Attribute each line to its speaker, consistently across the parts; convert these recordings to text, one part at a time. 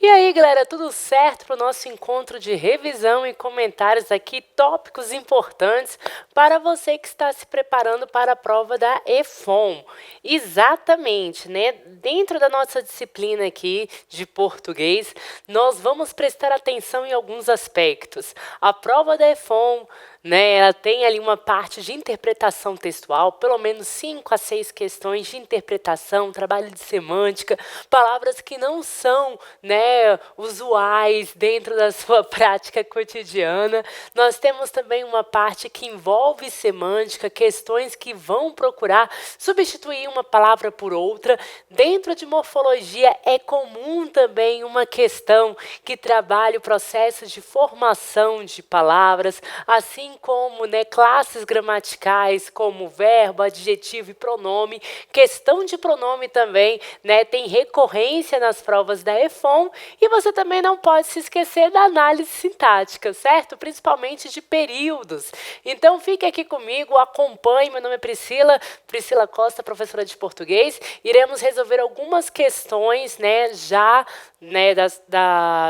Speaker 1: E aí, galera, tudo certo para o nosso encontro de revisão e comentários aqui, tópicos importantes para você que está se preparando para a prova da EFON. Exatamente, né? Dentro da nossa disciplina aqui de português, nós vamos prestar atenção em alguns aspectos. A prova da EFON, né, ela tem ali uma parte de interpretação textual, pelo menos 5 a 6 questões de interpretação, trabalho de semântica, palavras que não são, né, usuais dentro da sua prática cotidiana. Nós temos também uma parte que envolve semântica, questões que vão procurar substituir uma palavra por outra. Dentro de morfologia é comum também uma questão que trabalha o processo de formação de palavras, assim como, né, classes gramaticais como verbo, adjetivo e pronome. Questão de pronome também, né, tem recorrência nas provas da EFON, e você também não pode se esquecer da análise sintática, certo? Principalmente de períodos. Então fique aqui comigo, acompanhe. Meu nome é Priscila Costa, professora de português. Iremos resolver algumas questões, né, já, né,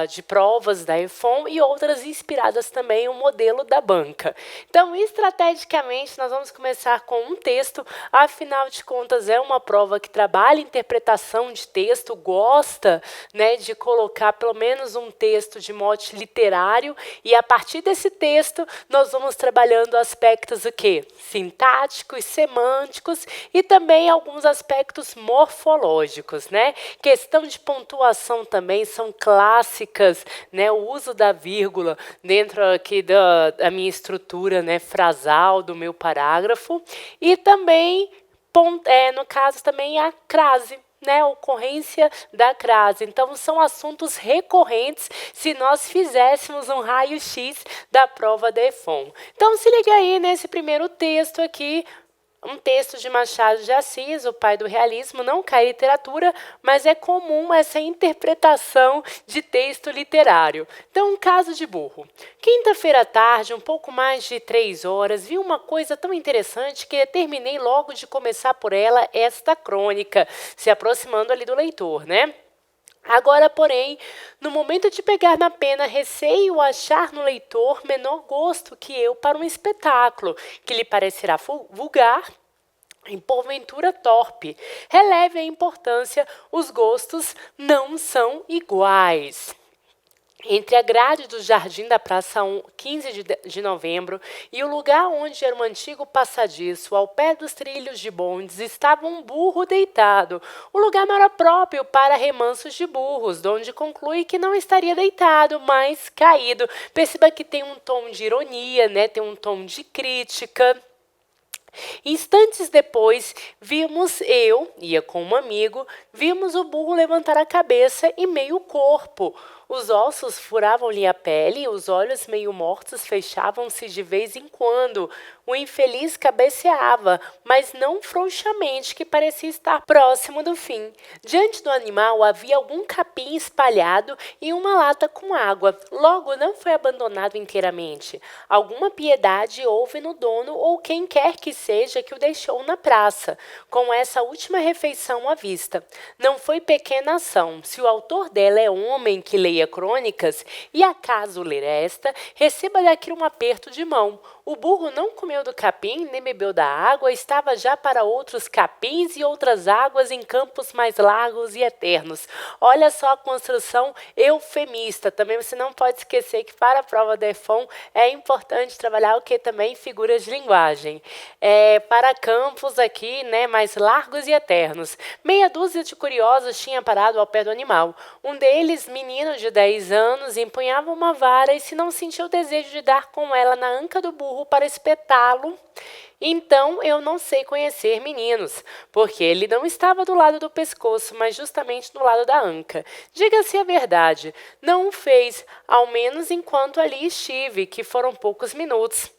Speaker 1: de provas da EFON e outras inspiradas também no modelo da banca. Então, estrategicamente, nós vamos começar com um texto. Afinal de contas, é uma prova que trabalha interpretação de texto, gosta, né, de colocar pelo menos um texto de mote literário, e a partir desse texto nós vamos trabalhando aspectos o quê? Sintáticos, semânticos e também alguns aspectos morfológicos, né? Questão de pontuação também são clássicas, né? O uso da vírgula dentro aqui da minha estrutura, né, frasal do meu parágrafo, e também no caso também a crase, né, ocorrência da crase. Então, são assuntos recorrentes se nós fizéssemos um raio-x da prova da EFON. Então, se liga aí nesse primeiro texto aqui, um texto de Machado de Assis, o pai do realismo. Não cai literatura, mas é comum essa interpretação de texto literário. Então, um caso de burro. Quinta-feira à tarde, um pouco mais de 3 horas, vi uma coisa tão interessante que terminei logo de começar por ela esta crônica, se aproximando ali do leitor, né? Agora, porém, no momento de pegar na pena, receio achar no leitor menor gosto que eu para um espetáculo, que lhe parecerá vulgar e porventura torpe. Releve a importância, os gostos não são iguais. Entre a grade do jardim da Praça 15 de Novembro e o lugar onde era um antigo passadiço, ao pé dos trilhos de bondes, estava um burro deitado. O lugar não era próprio para remansos de burros, donde conclui que não estaria deitado, mas caído. Perceba que tem um tom de ironia, né? Tem um tom de crítica. Instantes depois, ia com um amigo, vimos o burro levantar a cabeça e meio corpo. Os ossos furavam-lhe a pele, os olhos meio mortos fechavam-se de vez em quando. O infeliz cabeceava, mas não frouxamente, que parecia estar próximo do fim. Diante do animal havia algum capim espalhado e uma lata com água. Logo, não foi abandonado inteiramente. Alguma piedade houve no dono ou quem quer que seja que o deixou na praça, com essa última refeição à vista. Não foi pequena ação. Se o autor dela é homem que leia crônicas, e acaso ler esta, receba daqui um aperto de mão. O burro não comeu do capim, nem bebeu da água, estava já para outros capins e outras águas em campos mais largos e eternos. Olha só a construção eufemista. Também você não pode esquecer que para a prova da EFON é importante trabalhar o que também figuras de linguagem. Para campos aqui, né, mais largos e eternos. Meia dúzia de curiosos tinha parado ao pé do animal. Um deles, menino de 10 anos, empunhava uma vara e, se não sentiu o desejo de dar com ela na anca do burro para espetá-lo, então eu não sei conhecer meninos, porque ele não estava do lado do pescoço, mas justamente do lado da anca. Diga-se a verdade, não o fez, ao menos enquanto ali estive, que foram poucos minutos.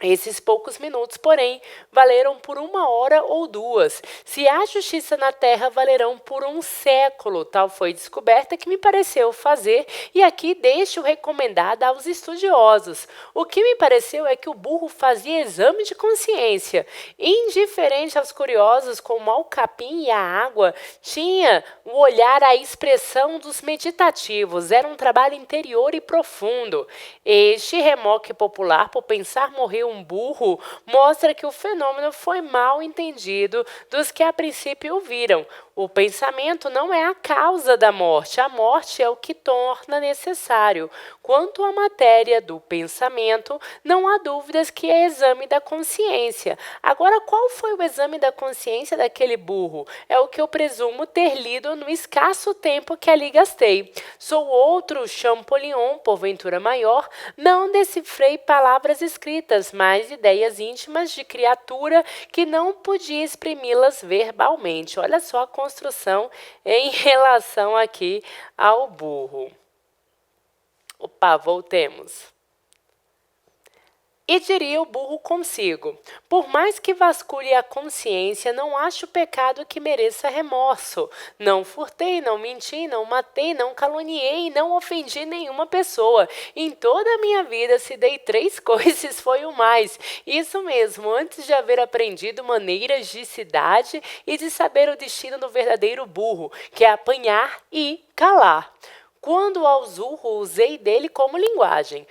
Speaker 1: Esses poucos minutos, porém, valeram por 1 hora ou 2. Se há justiça na terra, valerão por 1 século. Tal foi descoberta que me pareceu fazer, e aqui deixo recomendada aos estudiosos. O que me pareceu é que o burro fazia exame de consciência. Indiferente aos curiosos, como ao capim e à água, tinha o olhar à expressão dos meditativos. Era um trabalho interior e profundo. Este remoque popular, por pensar morreu um burro, mostra que o fenômeno foi mal entendido dos que a princípio o viram. O pensamento não é a causa da morte, a morte é o que torna necessário. Quanto à matéria do pensamento, não há dúvidas que é exame da consciência. Agora, qual foi o exame da consciência daquele burro? É o que eu presumo ter lido no escasso tempo que ali gastei. Sou outro Champollion, porventura maior, não decifrei palavras escritas, mas ideias íntimas de criatura que não podia exprimi-las verbalmente. Olha só a construção em relação aqui ao burro. Opa, voltemos. E diria o burro consigo: por mais que vasculhe a consciência, não acho pecado que mereça remorso. Não furtei, não menti, não matei, não caluniei, não ofendi nenhuma pessoa. Em toda a minha vida, se dei 3 coices, foi o mais. Isso mesmo, antes de haver aprendido maneiras de cidade e de saber o destino do verdadeiro burro, que é apanhar e calar. Quando ao zurro, usei dele como linguagem.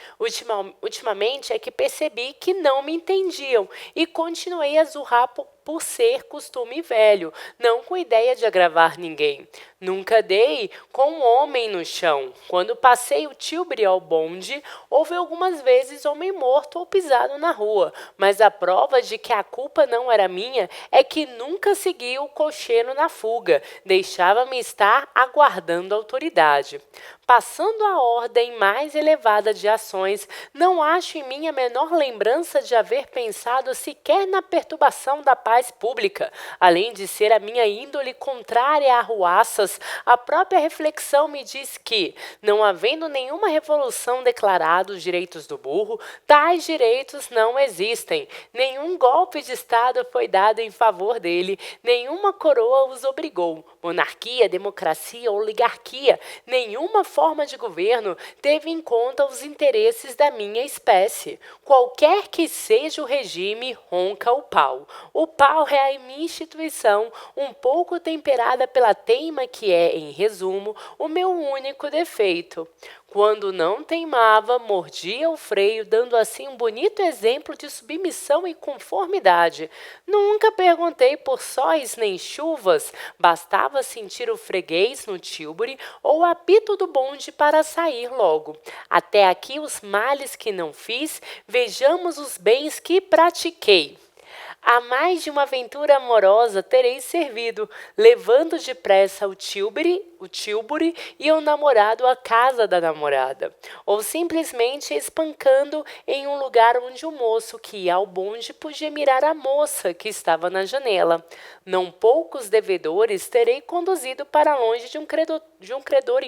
Speaker 1: Ultimamente é que percebi que não me entendiam e continuei a zurrar por ser costume velho, não com ideia de agravar ninguém. Nunca dei com um homem no chão. Quando passei o Tilbury ao bonde, houve algumas vezes homem morto ou pisado na rua, mas a prova de que a culpa não era minha é que nunca segui o cocheiro na fuga, deixava-me estar aguardando a autoridade. Passando à ordem mais elevada de ações, não acho em mim a menor lembrança de haver pensado sequer na perturbação da paz pública. Além de ser a minha índole contrária a arruaças, a própria reflexão me diz que, não havendo nenhuma revolução declarada os direitos do burro, tais direitos não existem. Nenhum golpe de Estado foi dado em favor dele, nenhuma coroa os obrigou. Monarquia, democracia, oligarquia, nenhuma forma de governo teve em conta os interesses da minha espécie. Qualquer que seja o regime, ronca o pau. O pau é a minha instituição, um pouco temperada pela teima que é, em resumo, o meu único defeito. Quando não teimava, mordia o freio, dando assim um bonito exemplo de submissão e conformidade. Nunca perguntei por sóis nem chuvas, bastava sentir o freguês no Tilbury ou o apito do bonde para sair logo. Até aqui os males que não fiz, vejamos os bens que pratiquei. A mais de uma aventura amorosa terei servido, levando depressa o Tilbury e o namorado à casa da namorada, ou simplesmente espancando em um lugar onde o moço que ia ao bonde podia mirar a moça que estava na janela. Não poucos devedores terei conduzido para longe de um credor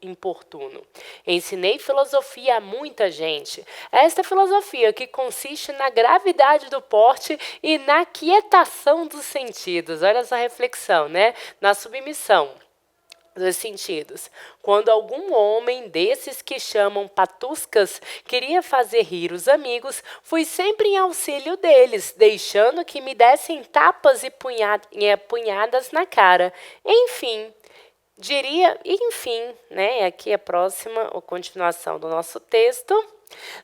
Speaker 1: importuno. Ensinei filosofia a muita gente. Esta filosofia que consiste na gravidade do porte e na quietação dos sentidos. Olha essa reflexão, né? Na submissão dos sentidos. Quando algum homem desses que chamam patuscas queria fazer rir os amigos, fui sempre em auxílio deles, deixando que me dessem tapas e punhadas na cara. Enfim, né? Aqui a continuação do nosso texto.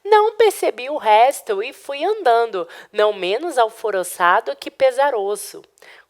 Speaker 1: Não percebi o resto e fui andando, não menos alvoroçado que pesaroso.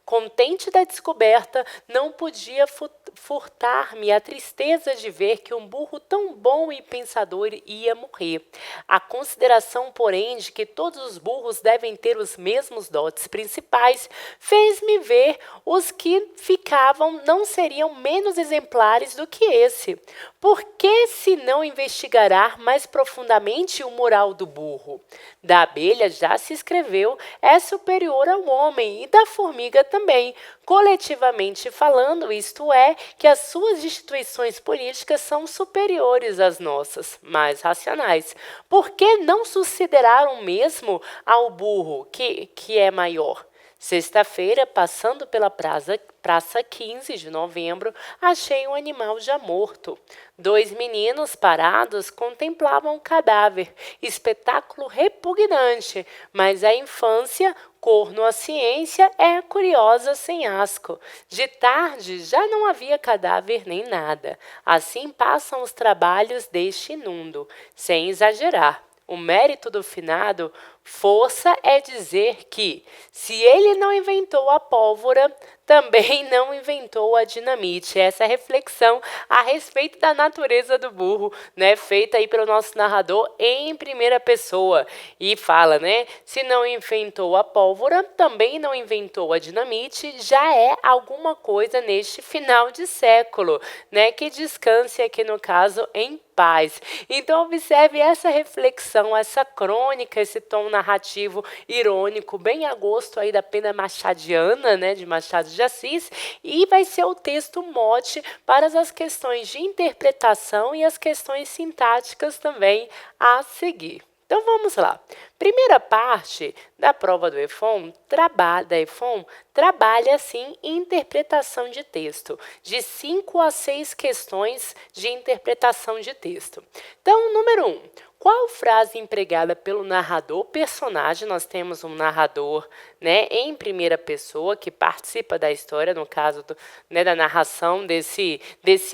Speaker 1: Contente da descoberta, não podia furtar-me a tristeza de ver que um burro tão bom e pensador ia morrer. A consideração, porém, de que todos os burros devem ter os mesmos dotes principais, fez-me ver os que ficavam não seriam menos exemplares do que esse. Por que se não investigará mais profundamente o moral do burro? Da abelha já se escreveu, é superior ao homem, e da formiga também. Coletivamente falando, isto é, que as suas instituições políticas são superiores às nossas, mais racionais. Por que não sucederam mesmo ao burro, que é maior? Sexta-feira, passando pela Praça 15 de Novembro, achei um animal já morto. Dois meninos parados contemplavam o cadáver, espetáculo repugnante, mas a infância, corno à ciência, é curiosa sem asco. De tarde já não havia cadáver nem nada. Assim passam os trabalhos deste inundo, sem exagerar. O mérito do finado, força é dizer que, se ele não inventou a pólvora, também não inventou a dinamite. Essa é a reflexão a respeito da natureza do burro, né, feita aí pelo nosso narrador em primeira pessoa. E fala, né, se não inventou a pólvora, também não inventou a dinamite, já é alguma coisa neste final de século, né, que descanse aqui no caso em paz. Então observe essa reflexão, essa crônica, esse tom narrativo irônico, bem a gosto aí da pena machadiana, né, de Machado de Assis, e vai ser o texto mote para as questões de interpretação e as questões sintáticas também a seguir. Então vamos lá. Primeira parte da prova do EFOM, trabalha assim interpretação de texto, de 5 a 6 questões de interpretação de texto. Então, número 1. Qual frase empregada pelo narrador personagem? Nós temos um narrador, né, em primeira pessoa que participa da história, no caso né, da narração desse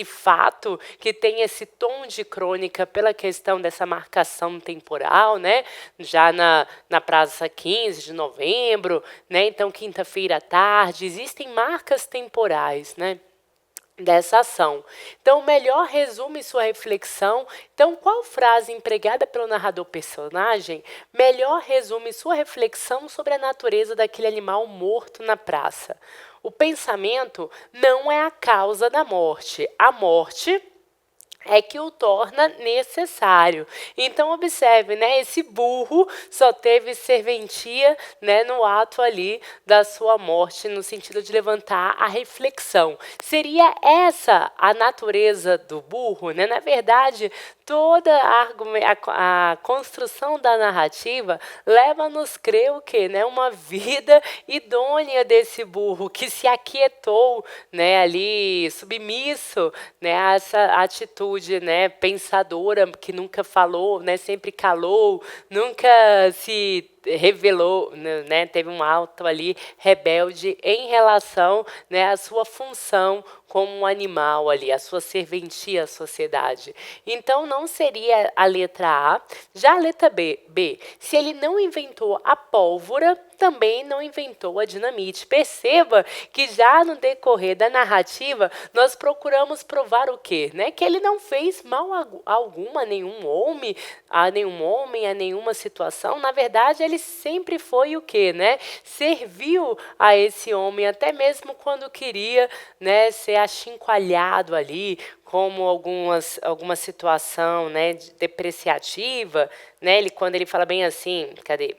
Speaker 1: fato, que tem esse tom de crônica pela questão dessa marcação temporal, né, já na Praça 15 de Novembro, né, então quinta-feira à tarde, existem marcas temporais, né, dessa ação. Então, melhor resume sua reflexão. Então, qual frase empregada pelo narrador personagem melhor resume sua reflexão sobre a natureza daquele animal morto na praça? O pensamento não é a causa da morte. A morte é que o torna necessário. Então, observe, né, esse burro só teve serventia, né, no ato ali da sua morte, no sentido de levantar a reflexão. Seria essa a natureza do burro, né? Na verdade, toda a construção da narrativa leva-nos a crer o quê? Né? Uma vida idônea desse burro que se aquietou, né, ali submisso, né, a essa atitude, né, pensadora, que nunca falou, né, sempre calou, nunca se revelou, né, teve um ato ali rebelde em relação, né, à sua função como um animal ali, a sua serventia à sociedade. Então, não seria a letra A. Já a letra B, se ele não inventou a pólvora, também não inventou a dinamite. Perceba que já no decorrer da narrativa, nós procuramos provar o quê? Né? Que ele não fez mal algum a nenhum homem, a nenhuma situação. Na verdade, ele sempre foi o quê? Né? Serviu a esse homem, até mesmo quando queria, né, ser achincoalhado ali, como alguma situação, né, depreciativa, né, quando ele fala bem assim, cadê?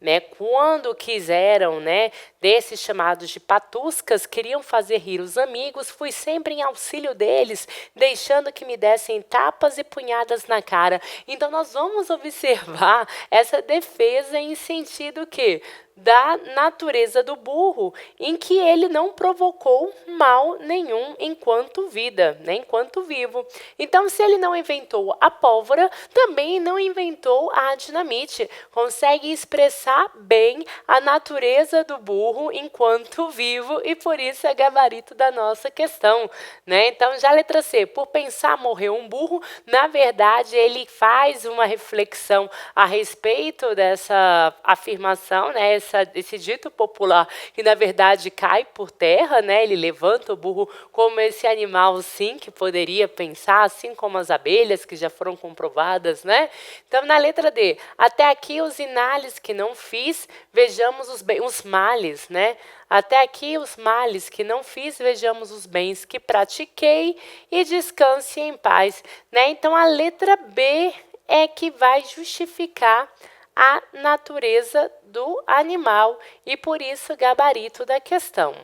Speaker 1: Né, quando quiseram, né, desses chamados de patuscas, queriam fazer rir os amigos, fui sempre em auxílio deles, deixando que me dessem tapas e punhadas na cara. Então, nós vamos observar essa defesa em sentido que da natureza do burro, em que ele não provocou mal nenhum enquanto vida, né, enquanto vivo. Então, se ele não inventou a pólvora, também não inventou a dinamite. Consegue expressar bem a natureza do burro enquanto vivo e por isso é gabarito da nossa questão, né? Então, já a letra C, por pensar morreu um burro, na verdade ele faz uma reflexão a respeito dessa afirmação, né? esse dito popular que, na verdade, cai por terra, né? Ele levanta o burro como esse animal, sim, que poderia pensar, assim como as abelhas, que já foram comprovadas, né? Então, na letra D, até aqui os inales que não fiz, vejamos os males, né? Até aqui os males que não fiz, vejamos os bens que pratiquei e descanse em paz, né? Então, a letra B é que vai justificar a natureza do animal e, por isso, gabarito da questão.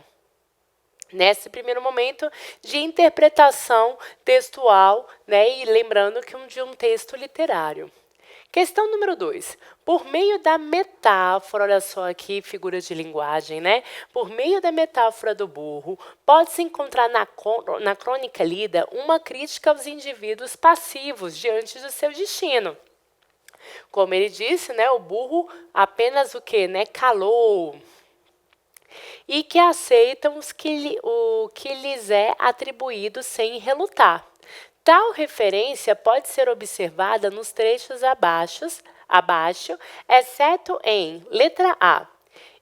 Speaker 1: Nesse primeiro momento de interpretação textual, né, e lembrando que de um texto literário. Questão número 2. Por meio da metáfora, olha só aqui, figura de linguagem, né? Por meio da metáfora do burro, pode-se encontrar na crônica lida uma crítica aos indivíduos passivos diante do seu destino. Como ele disse, né, o burro apenas o quê? Né, calou. E que aceitam o que lhes é atribuído sem relutar. Tal referência pode ser observada nos trechos abaixo, exceto em letra A.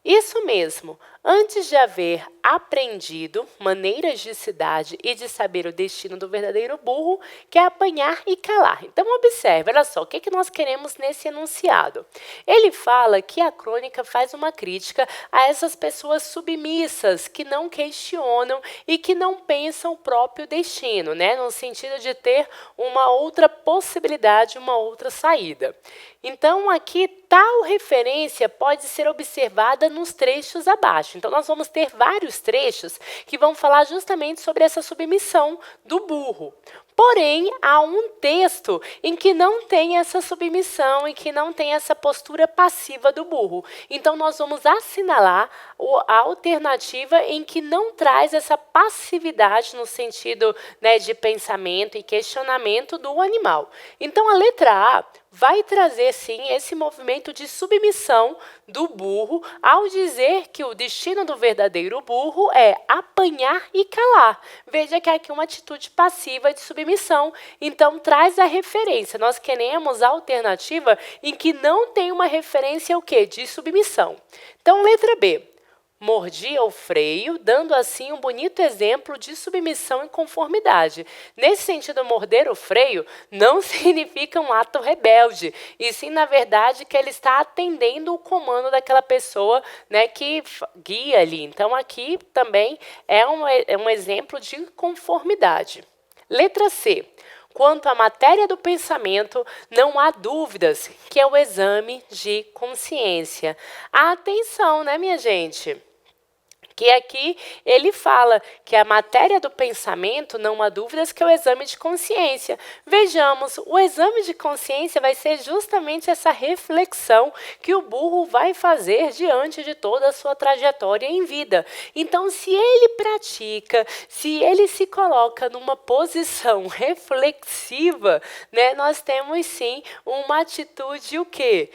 Speaker 1: Isso mesmo, antes de haver aprendido maneiras de cidade e de saber o destino do verdadeiro burro, que é apanhar e calar. Então, observe, olha só, o que nós queremos nesse enunciado? Ele fala que a crônica faz uma crítica a essas pessoas submissas, que não questionam e que não pensam o próprio destino, né? No sentido de ter uma outra possibilidade, uma outra saída. Então, aqui, tal referência pode ser observada nos trechos abaixo. Então, nós vamos ter vários trechos que vão falar justamente sobre essa submissão do burro. Porém, há um texto em que não tem essa submissão, em que não tem essa postura passiva do burro. Então, nós vamos assinalar a alternativa em que não traz essa passividade no sentido, né, de pensamento e questionamento do animal. Então, a letra A vai trazer, sim, esse movimento de submissão do burro ao dizer que o destino do verdadeiro burro é apanhar e calar. Veja que aqui é uma atitude passiva de submissão. Então, traz a referência. Nós queremos a alternativa em que não tem uma referência o quê? De submissão. Então, letra B. Mordia o freio, dando assim um bonito exemplo de submissão e conformidade. Nesse sentido, morder o freio não significa um ato rebelde, e sim, na verdade, que ele está atendendo o comando daquela pessoa, né, que guia ali. Então, aqui também é um exemplo de conformidade. Letra C. Quanto à matéria do pensamento, não há dúvidas, que é o exame de consciência. Atenção, né, minha gente? Que aqui ele fala que a matéria do pensamento, não há dúvidas, que é o exame de consciência. Vejamos, o exame de consciência vai ser justamente essa reflexão que o burro vai fazer diante de toda a sua trajetória em vida. Então, se ele pratica, se ele se coloca numa posição reflexiva, né, nós temos sim uma atitude o quê?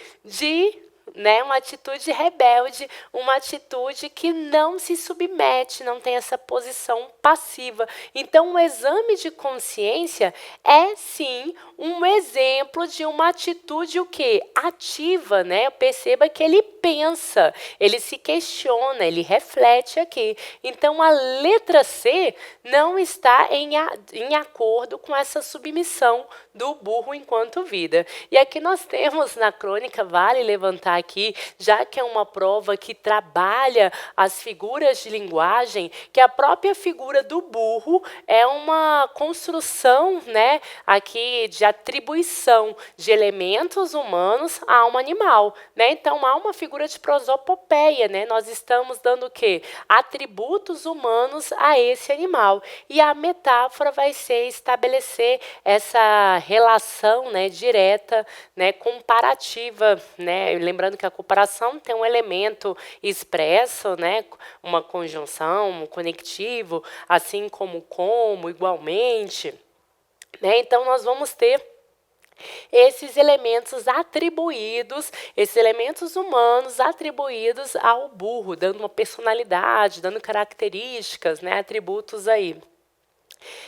Speaker 1: Uma atitude rebelde, uma atitude que não se submete, não tem essa posição passiva. Então, o exame de consciência é, sim, um exemplo de uma atitude o quê? Ativa, né? Perceba que ele pensa, ele se questiona, ele reflete aqui. Então, a letra C não está em acordo com essa submissão do burro enquanto vida. E aqui nós temos na crônica, vale levantar aqui, já que é uma prova que trabalha as figuras de linguagem, que a própria figura do burro é uma construção, né, aqui de atribuição de elementos humanos a um animal, né? Então há uma figura de prosopopeia, né? Nós estamos dando o quê? Atributos humanos a esse animal. E a metáfora vai ser estabelecer essa relação, né, direta, né, comparativa, né? Lembrando que a comparação tem um elemento expresso, né, uma conjunção, um conectivo, assim como igualmente, né? Então nós vamos ter esses elementos atribuídos, esses elementos humanos atribuídos ao burro, dando uma personalidade, dando características, né, atributos aí.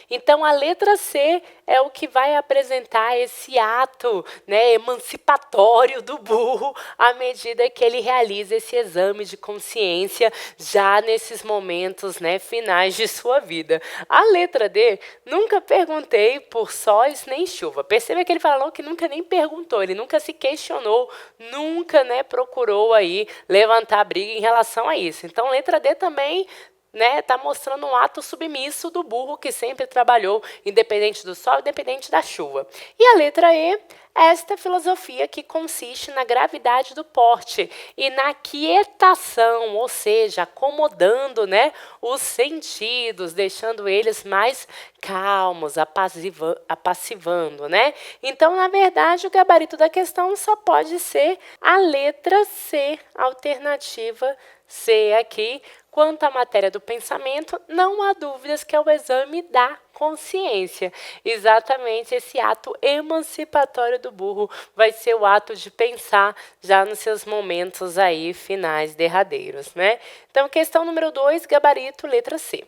Speaker 1: Então, a letra C é o que vai apresentar esse ato, né, emancipatório do burro à medida que ele realiza esse exame de consciência já nesses momentos, né, finais de sua vida. A letra D, nunca perguntei por sóis nem chuva. Perceba que ele falou que nunca nem perguntou, ele nunca se questionou, nunca, né, procurou aí levantar briga em relação a isso. Então, letra D também, né, tá mostrando um ato submisso do burro que sempre trabalhou, independente do sol, independente da chuva. E a letra E, esta filosofia que consiste na gravidade do porte e na quietação, ou seja, acomodando, né, os sentidos, deixando eles mais calmos, apassivando, né? Então, na verdade, o gabarito da questão só pode ser a letra C, alternativa C aqui. Quanto à matéria do pensamento, não há dúvidas que é o exame da consciência. Exatamente esse ato emancipatório do burro vai ser o ato de pensar já nos seus momentos aí finais, derradeiros, né? Então, questão número 2, gabarito, letra C.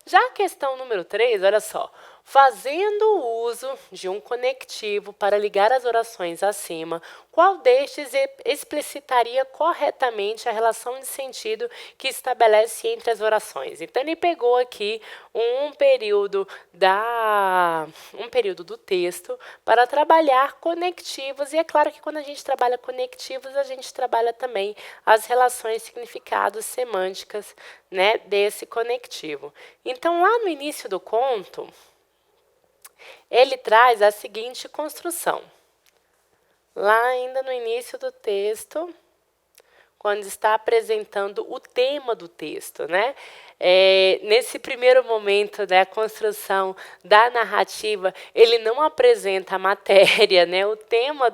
Speaker 1: Já a questão número 3, olha só. Fazendo uso de um conectivo para ligar as orações acima, qual destes explicitaria corretamente a relação de sentido que estabelece entre as orações? Então, ele pegou aqui um período do texto para trabalhar conectivos, e é claro que quando a gente trabalha conectivos, a gente trabalha também as relações, significados, semânticas, né, desse conectivo. Então, lá no início do conto, ele traz a seguinte construção. Lá ainda no início do texto, quando está apresentando o tema do texto, né? Nesse primeiro momento da construção da narrativa, ele não apresenta a matéria, né, o tema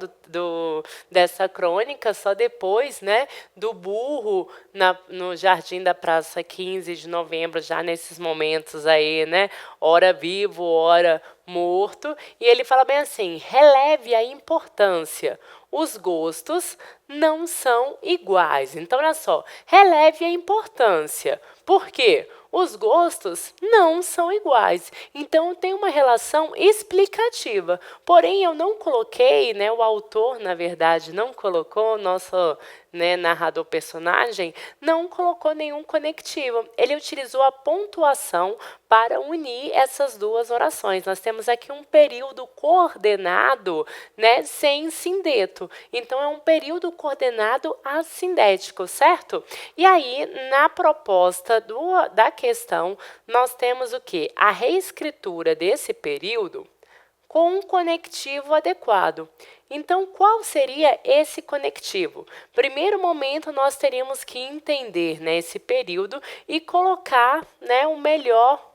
Speaker 1: dessa crônica, só depois, né, do burro no jardim da Praça 15 de Novembro, já nesses momentos aí, né, ora vivo, ora morto, e ele fala bem assim: releve a importância. Os gostos não são iguais. Então, olha só, releve a importância. Por quê? Os gostos não são iguais. Então, tem uma relação explicativa. Porém, eu não coloquei, né, o autor, na verdade, não colocou, o nosso, né, narrador personagem, não colocou nenhum conectivo. Ele utilizou a pontuação para unir essas duas orações. Nós temos aqui um período coordenado, né, sem sindeto. Então, é um período coordenado assindético, certo? E aí, na proposta da questão, nós temos o quê? A reescritura desse período com um conectivo adequado. Então, qual seria esse conectivo? Primeiro momento, nós teríamos que entender, né, esse período e colocar, né, o melhor,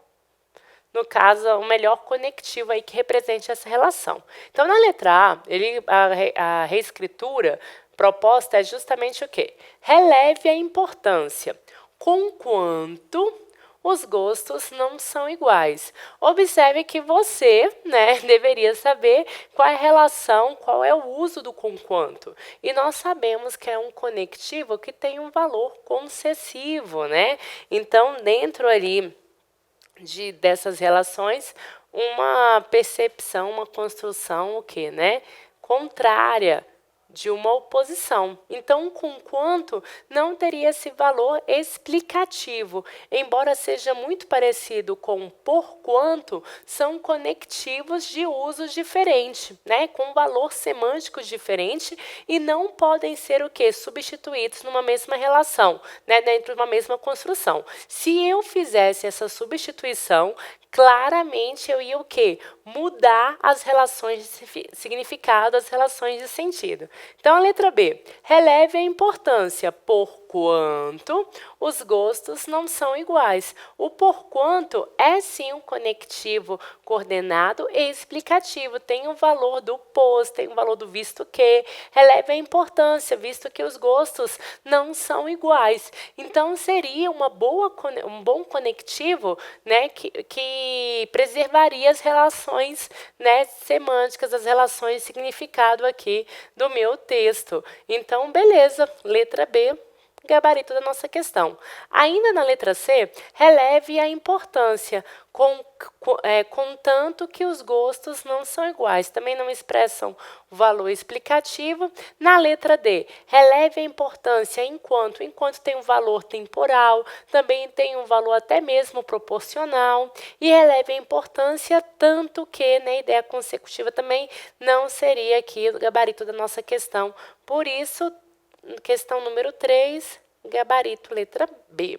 Speaker 1: no caso, o melhor conectivo aí que represente essa relação. Então, na letra A, a reescritura proposta é justamente o quê? Releve a importância, conquanto os gostos não são iguais. Observe que você, né, deveria saber qual é a relação, qual é o uso do conquanto. E nós sabemos que é um conectivo que tem um valor concessivo, né? Então, dentro ali dessas relações, uma percepção, uma construção, o quê, né? Contrária de uma oposição. Então, conquanto não teria esse valor explicativo, embora seja muito parecido com porquanto, são conectivos de uso diferente, né? Com valor semântico diferente e não podem ser o quê? Substituídos numa mesma relação, né? Dentro de uma mesma construção. Se eu fizesse essa substituição, claramente eu ia o quê? Mudar as relações de significado, as relações de sentido. Então, a letra B. Releve a importância, porquanto os gostos não são iguais. O porquanto é sim um conectivo coordenado e explicativo. Tem o valor do pois, tem o valor do visto que. Releve a importância, visto que os gostos não são iguais. Então, seria um bom conectivo, né, que preservaria as relações, né, semânticas, as relações de significado aqui do meu texto. Então, beleza, letra B, gabarito da nossa questão. Ainda na letra C, releve a importância, contanto que os gostos não são iguais. Também não expressam o valor explicativo. Na letra D, releve a importância enquanto tem um valor temporal, também tem um valor até mesmo proporcional, e releve a importância tanto que, na ideia consecutiva também não seria aqui o gabarito da nossa questão. Por isso, questão número 3, gabarito letra B.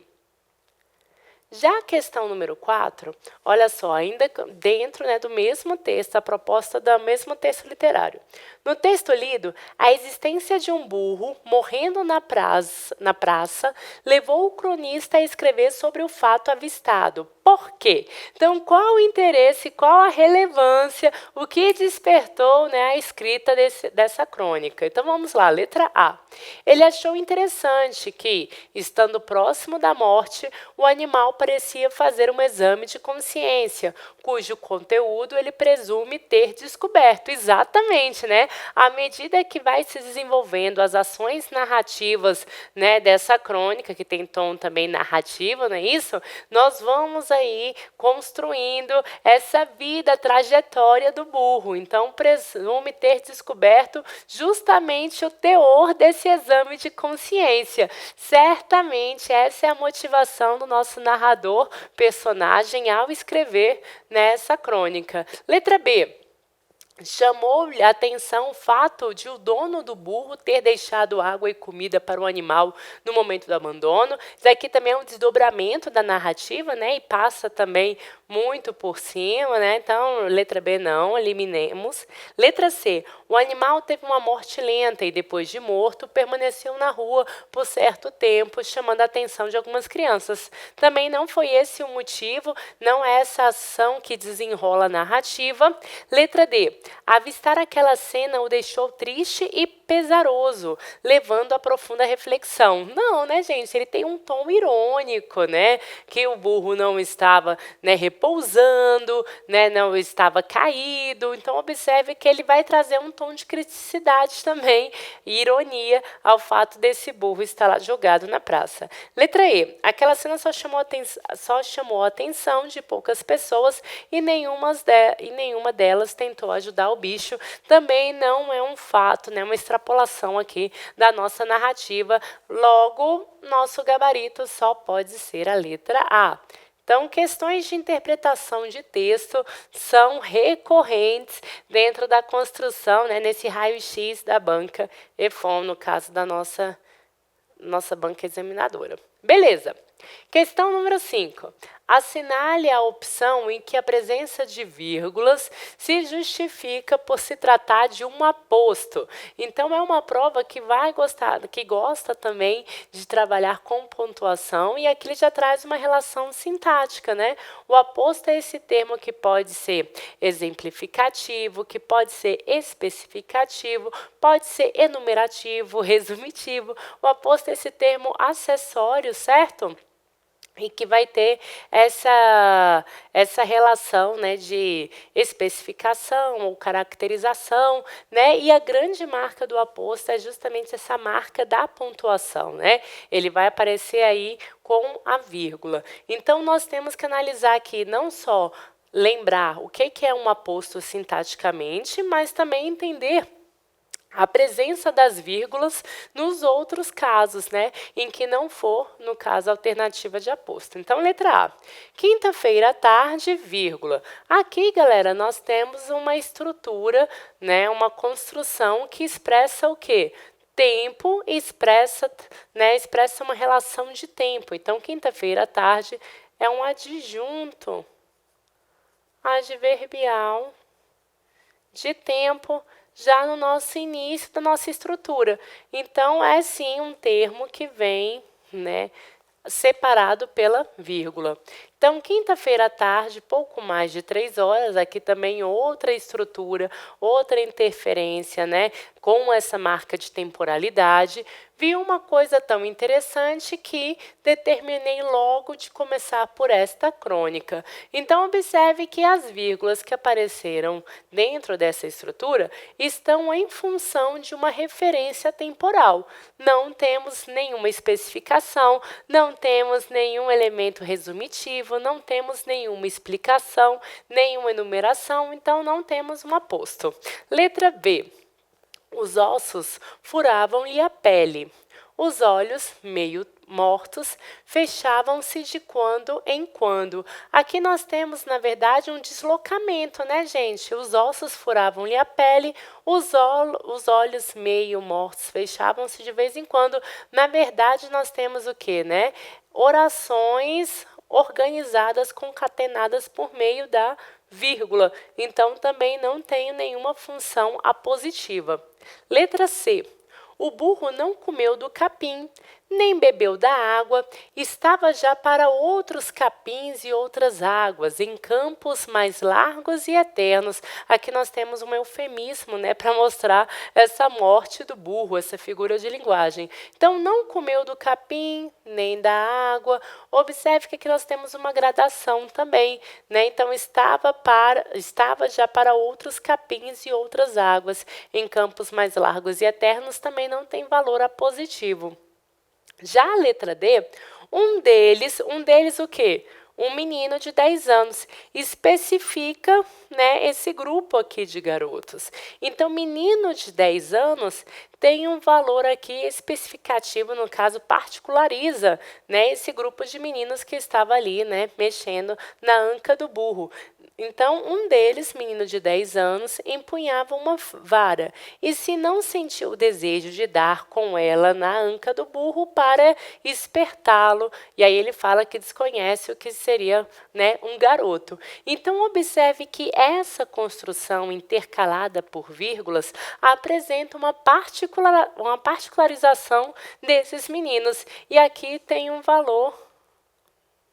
Speaker 1: Já a questão número 4, olha só, ainda dentro, né, do mesmo texto, a proposta do mesmo texto literário. No texto lido, a existência de um burro morrendo na praça levou o cronista a escrever sobre o fato avistado. Por quê? Então, qual o interesse, qual a relevância, o que despertou, né, a escrita dessa crônica? Então, vamos lá, letra A. Ele achou interessante que, estando próximo da morte, o animal parecia fazer um exame de consciência, cujo conteúdo ele presume ter descoberto. Exatamente, né? À medida que vai se desenvolvendo as ações narrativas, né, dessa crônica, que tem tom também narrativo, não é isso? Nós vamos aí construindo essa vida, a trajetória do burro. Então, presume ter descoberto justamente o teor desse exame de consciência. Certamente essa é a motivação do nosso narrador, personagem, ao escrever nessa crônica. Letra B. Chamou-lhe a atenção o fato de o dono do burro ter deixado água e comida para o animal no momento do abandono. Isso aqui também é um desdobramento da narrativa, né? E passa também muito por cima, né? Então, letra B não, eliminemos. Letra C. O animal teve uma morte lenta e, depois de morto, permaneceu na rua por certo tempo, chamando a atenção de algumas crianças. Também não foi esse o motivo, não é essa ação que desenrola a narrativa. Letra D. Avistar aquela cena o deixou triste e pesaroso, levando a profunda reflexão. Não, né, gente? Ele tem um tom irônico, né? Que o burro não estava, né, repousando, né, não estava caído. Então, observe que ele vai trazer um tom de criticidade também, e ironia ao fato desse burro estar lá jogado na praça. Letra E. Aquela cena só chamou a atenção de poucas pessoas e nenhuma delas tentou ajudar o bicho. Também não é um fato, né, uma extrapolação aqui da nossa narrativa. Logo, nosso gabarito só pode ser a letra A. Então, questões de interpretação de texto são recorrentes dentro da construção, né, nesse raio-x da banca EFON, no caso da nossa banca examinadora. Beleza. Questão número 5. Assinale a opção em que a presença de vírgulas se justifica por se tratar de um aposto. Então, é uma prova que gosta também de trabalhar com pontuação, e aqui ele já traz uma relação sintática, né? O aposto é esse termo que pode ser exemplificativo, que pode ser especificativo, pode ser enumerativo, resumitivo. O aposto é esse termo acessório, certo? E que vai ter essa relação, né, de especificação ou caracterização, né? E a grande marca do aposto é justamente essa marca da pontuação, né? Ele vai aparecer aí com a vírgula. Então, nós temos que analisar aqui não só lembrar o que é um aposto sintaticamente, mas também entender a presença das vírgulas nos outros casos, né, em que não for, no caso, a alternativa de aposto. Então, letra A. Quinta-feira à tarde, vírgula. Aqui, galera, nós temos uma estrutura, né, uma construção que expressa o quê? Tempo, expressa uma relação de tempo. Então, quinta-feira à tarde é um adjunto adverbial de tempo, já no nosso início da nossa estrutura. Então, é sim um termo que vem, né, separado pela vírgula. Então, quinta-feira à tarde, pouco mais de 3 horas, aqui também outra estrutura, outra interferência, né, com essa marca de temporalidade. Vi uma coisa tão interessante que determinei logo de começar por esta crônica. Então, observe que as vírgulas que apareceram dentro dessa estrutura estão em função de uma referência temporal. Não temos nenhuma especificação, não temos nenhum elemento resumitivo, não temos nenhuma explicação, nenhuma enumeração, então não temos um aposto. Letra B. Os ossos furavam-lhe a pele. Os olhos, meio mortos, fechavam-se de quando em quando. Aqui nós temos, na verdade, um deslocamento, né, gente? Os ossos furavam-lhe a pele, os olhos meio mortos fechavam-se de vez em quando. Na verdade, nós temos o quê, né? Orações organizadas, concatenadas por meio da vírgula. Então, também não tem nenhuma função apositiva. Letra C. O burro não comeu do capim, nem bebeu da água, estava já para outros capins e outras águas, em campos mais largos e eternos. Aqui nós temos um eufemismo, né, para mostrar essa morte do burro, essa figura de linguagem. Então, não comeu do capim, nem da água. Observe que aqui nós temos uma gradação também, né? Então, estava já para outros capins e outras águas, em campos mais largos e eternos, também não tem valor apositivo. Já a letra D, um deles o quê? Um menino de 10 anos. Especifica, né, esse grupo aqui de garotos. Então, menino de 10 anos tem um valor aqui especificativo, no caso, particulariza, né, esse grupo de meninos que estava ali, né, mexendo na anca do burro. Então, um deles, menino de 10 anos, empunhava uma vara, e se não sentiu o desejo de dar com ela na anca do burro para espertá-lo, e aí ele fala que desconhece o que seria, né, um garoto. Então, observe que essa construção intercalada por vírgulas apresenta uma particularização desses meninos, e aqui tem um valor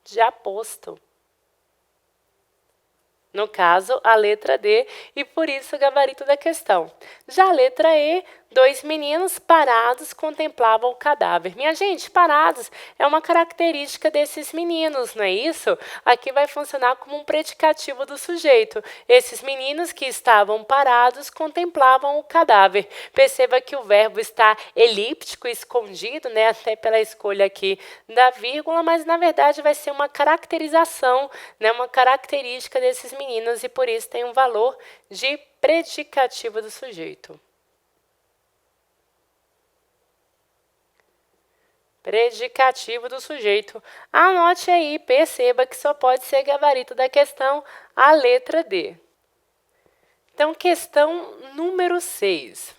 Speaker 1: de aposto. No caso, a letra D, e por isso o gabarito da questão. Já a letra E, 2 meninos parados contemplavam o cadáver. Minha gente, parados é uma característica desses meninos, não é isso? Aqui vai funcionar como um predicativo do sujeito. Esses meninos que estavam parados contemplavam o cadáver. Perceba que o verbo está elíptico, escondido, né, até pela escolha aqui da vírgula, mas na verdade vai ser uma caracterização, né, uma característica desses meninos, e por isso tem um valor de predicativo do sujeito. Predicativo do sujeito. Anote aí, perceba que só pode ser gabarito da questão a letra D. Então, questão número 6.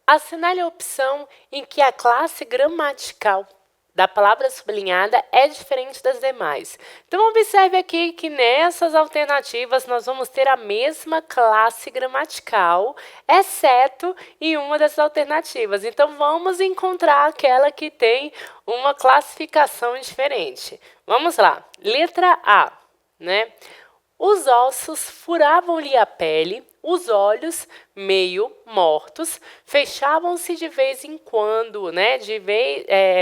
Speaker 1: Assinale a opção em que a classe gramatical da palavra sublinhada é diferente das demais. Então, observe aqui que nessas alternativas nós vamos ter a mesma classe gramatical, exceto em uma dessas alternativas. Então, vamos encontrar aquela que tem uma classificação diferente. Vamos lá. Letra A, né? Os ossos furavam-lhe a pele, os olhos, meio mortos, fechavam-se de vez em quando, né?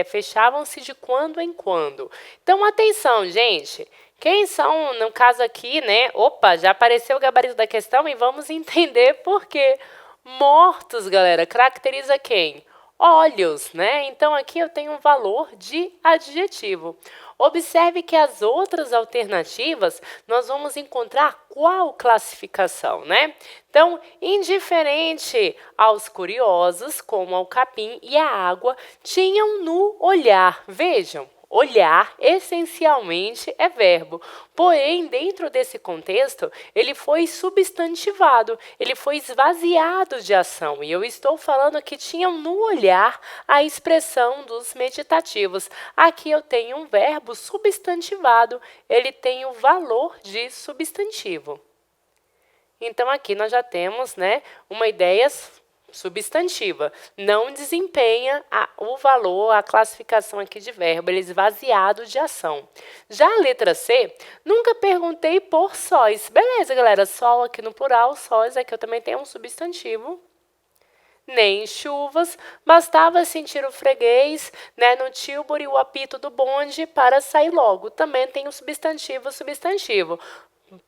Speaker 1: Fechavam-se de quando em quando. Então, atenção, gente. Quem são, no caso aqui, né? Opa, já apareceu o gabarito da questão e vamos entender por quê. Mortos, galera, caracteriza quem? Olhos, né? Então, aqui eu tenho um valor de adjetivo. Observe que as outras alternativas, nós vamos encontrar qual classificação, né? Então, indiferente aos curiosos, como ao capim e à água, tinham no olhar. Vejam. Olhar, essencialmente, é verbo. Porém, dentro desse contexto, ele foi substantivado, ele foi esvaziado de ação. E eu estou falando que tinham no olhar a expressão dos meditativos. Aqui eu tenho um verbo substantivado, ele tem o valor de substantivo. Então, aqui nós já temos, né, uma ideia substantiva, não desempenha o valor, a classificação aqui de verbo, ele é esvaziado de ação. Já a letra C, nunca perguntei por sóis. Beleza, galera, sol aqui no plural, sóis aqui eu também tenho um substantivo. Nem chuvas, bastava sentir o freguês, né, no tílburi o apito do bonde para sair logo. Também tem o substantivo, substantivo.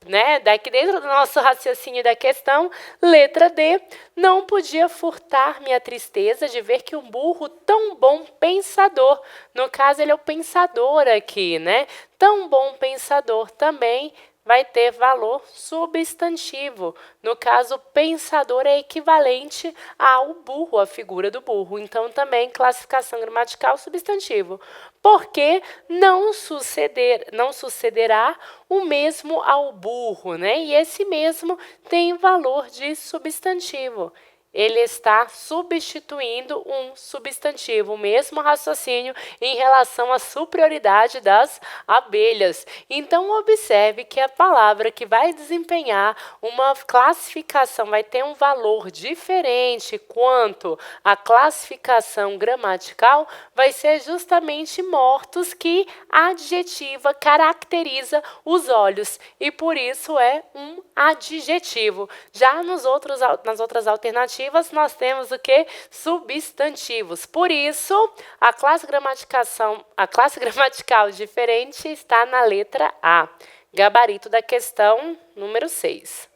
Speaker 1: Né? Daqui dentro do nosso raciocínio da questão, letra D, não podia furtar minha tristeza de ver que um burro tão bom pensador, no caso ele é o pensador aqui, né? Tão bom pensador também vai ter valor substantivo. No caso, pensador é equivalente ao burro, a figura do burro. Então, também classificação gramatical substantivo. Porque não sucederá o mesmo ao burro, né? E esse mesmo tem valor de substantivo. Ele está substituindo um substantivo, o mesmo raciocínio em relação à superioridade das abelhas. Então, observe que a palavra que vai desempenhar uma classificação vai ter um valor diferente quanto à classificação gramatical vai ser justamente mortos, que adjetiva, caracteriza os olhos, e por isso é um adjetivo. Já nas outras alternativas, nós temos o que? Substantivos. Por isso, a classe gramatical diferente está na letra A. Gabarito da questão número 6.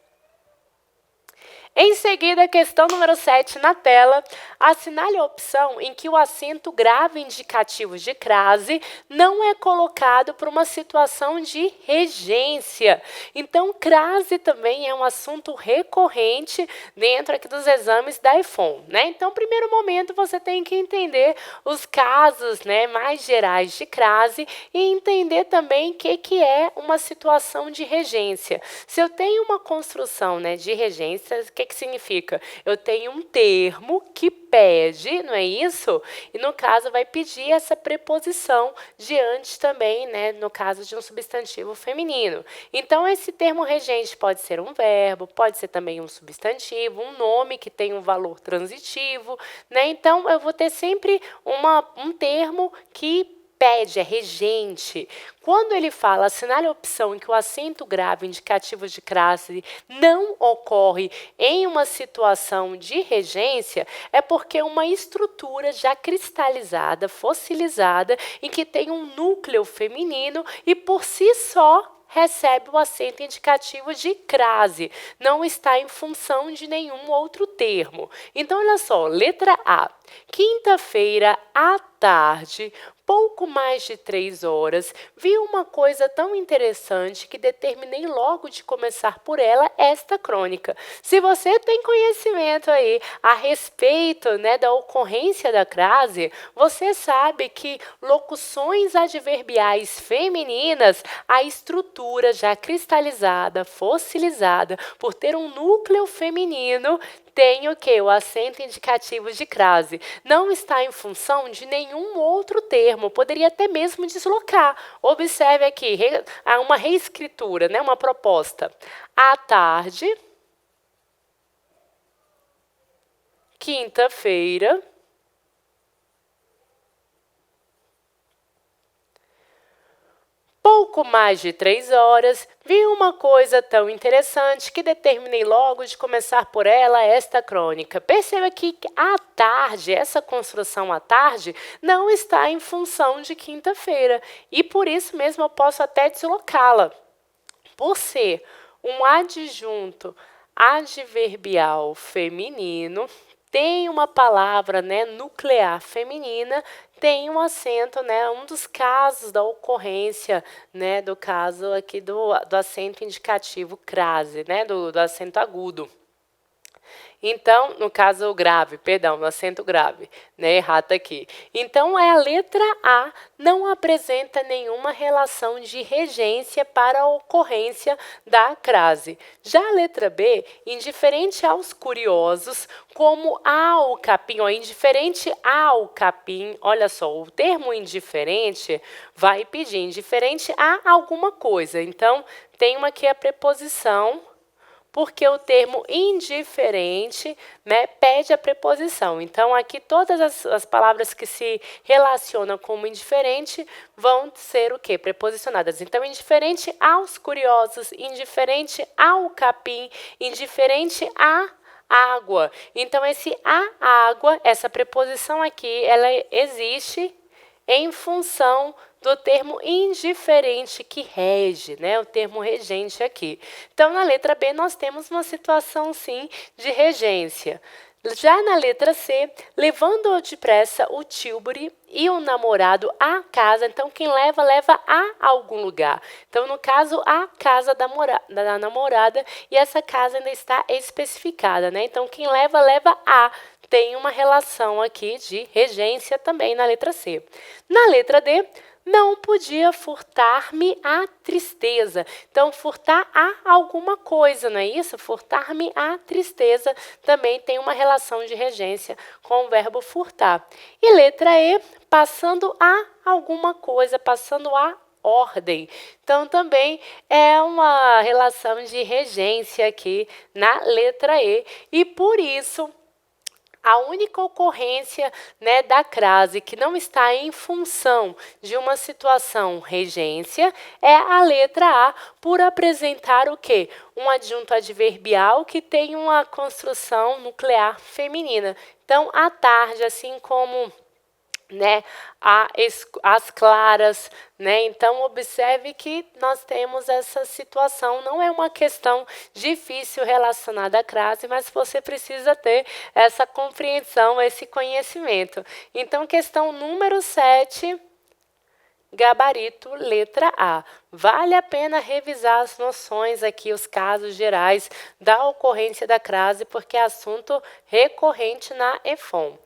Speaker 1: Em seguida, a questão número 7 na tela, assinale a opção em que o acento grave indicativo de crase não é colocado para uma situação de regência. Então, crase também é um assunto recorrente dentro aqui dos exames da EFON, né? Então, primeiro momento, você tem que entender os casos, né, mais gerais de crase e entender também o que é uma situação de regência. Se eu tenho uma construção, né, de regência, o que significa? Eu tenho um termo que pede, não é isso? E no caso vai pedir essa preposição diante também, né, no caso de um substantivo feminino. Então esse termo regente pode ser um verbo, pode ser também um substantivo, um nome que tem um valor transitivo, né? Então eu vou ter sempre um termo que pede, é regente. Quando ele fala, assinale a opção em que o acento grave indicativo de crase não ocorre em uma situação de regência, é porque uma estrutura já cristalizada, fossilizada, em que tem um núcleo feminino e por si só recebe o acento indicativo de crase, não está em função de nenhum outro termo. Então, olha só, letra A. Quinta-feira à tarde, pouco mais de 3 horas, vi uma coisa tão interessante que determinei logo de começar por ela esta crônica. Se você tem conhecimento aí a respeito, né, da ocorrência da crase, você sabe que locuções adverbiais femininas, a estrutura já cristalizada, fossilizada, por ter um núcleo feminino, tem o que? O acento indicativo de crase. Não está em função de nenhum outro termo. Poderia até mesmo deslocar. Observe aqui, há uma reescritura, né? Uma proposta. À tarde, quinta-feira, pouco mais de 3 horas, vi uma coisa tão interessante que determinei logo de começar por ela esta crônica. Perceba que à tarde, essa construção à tarde, não está em função de quinta-feira. E por isso mesmo eu posso até deslocá-la. Por ser um adjunto adverbial feminino, tem uma palavra, né, nuclear feminina, tem um acento, né, um dos casos da ocorrência, né, do caso aqui do acento indicativo crase, né, do acento agudo. Então, no caso grave, perdão, no acento grave, né, errado aqui. Então, a letra A não apresenta nenhuma relação de regência para a ocorrência da crase. Já a letra B, indiferente aos curiosos, como ao capim, ó, indiferente ao capim, olha só, o termo indiferente vai pedir indiferente a alguma coisa. Então, tem uma aqui a preposição porque o termo indiferente, né, pede a preposição. Então, aqui todas as palavras que se relacionam como indiferente vão ser o quê? Preposicionadas. Então, indiferente aos curiosos, indiferente ao capim, indiferente à água. Então, esse a água, essa preposição aqui, ela existe em função do termo indiferente que rege, né? O termo regente aqui. Então, na letra B, nós temos uma situação, sim, de regência. Já na letra C, levando depressa o Tilbury e o namorado à casa. Então, quem leva, leva a algum lugar. Então, no caso, a casa da namorada, e essa casa ainda está especificada, né? Então, quem leva, leva a. Tem uma relação aqui de regência também na letra C. Na letra D, não podia furtar-me a tristeza. Então, furtar a alguma coisa, não é isso? Furtar-me a tristeza também tem uma relação de regência com o verbo furtar. E letra E, passando a alguma coisa, passando a ordem. Então, também é uma relação de regência aqui na letra E. E por isso, a única ocorrência, né, da crase que não está em função de uma situação regência é a letra A, por apresentar o quê? Um adjunto adverbial que tem uma construção nuclear feminina. Então, à tarde, assim como, né, as claras, né? Então, observe que nós temos essa situação. Não é uma questão difícil relacionada à crase, mas você precisa ter essa compreensão, esse conhecimento. Então, questão número 7, gabarito, letra A. Vale a pena revisar as noções aqui, os casos gerais da ocorrência da crase, porque é assunto recorrente na EFON.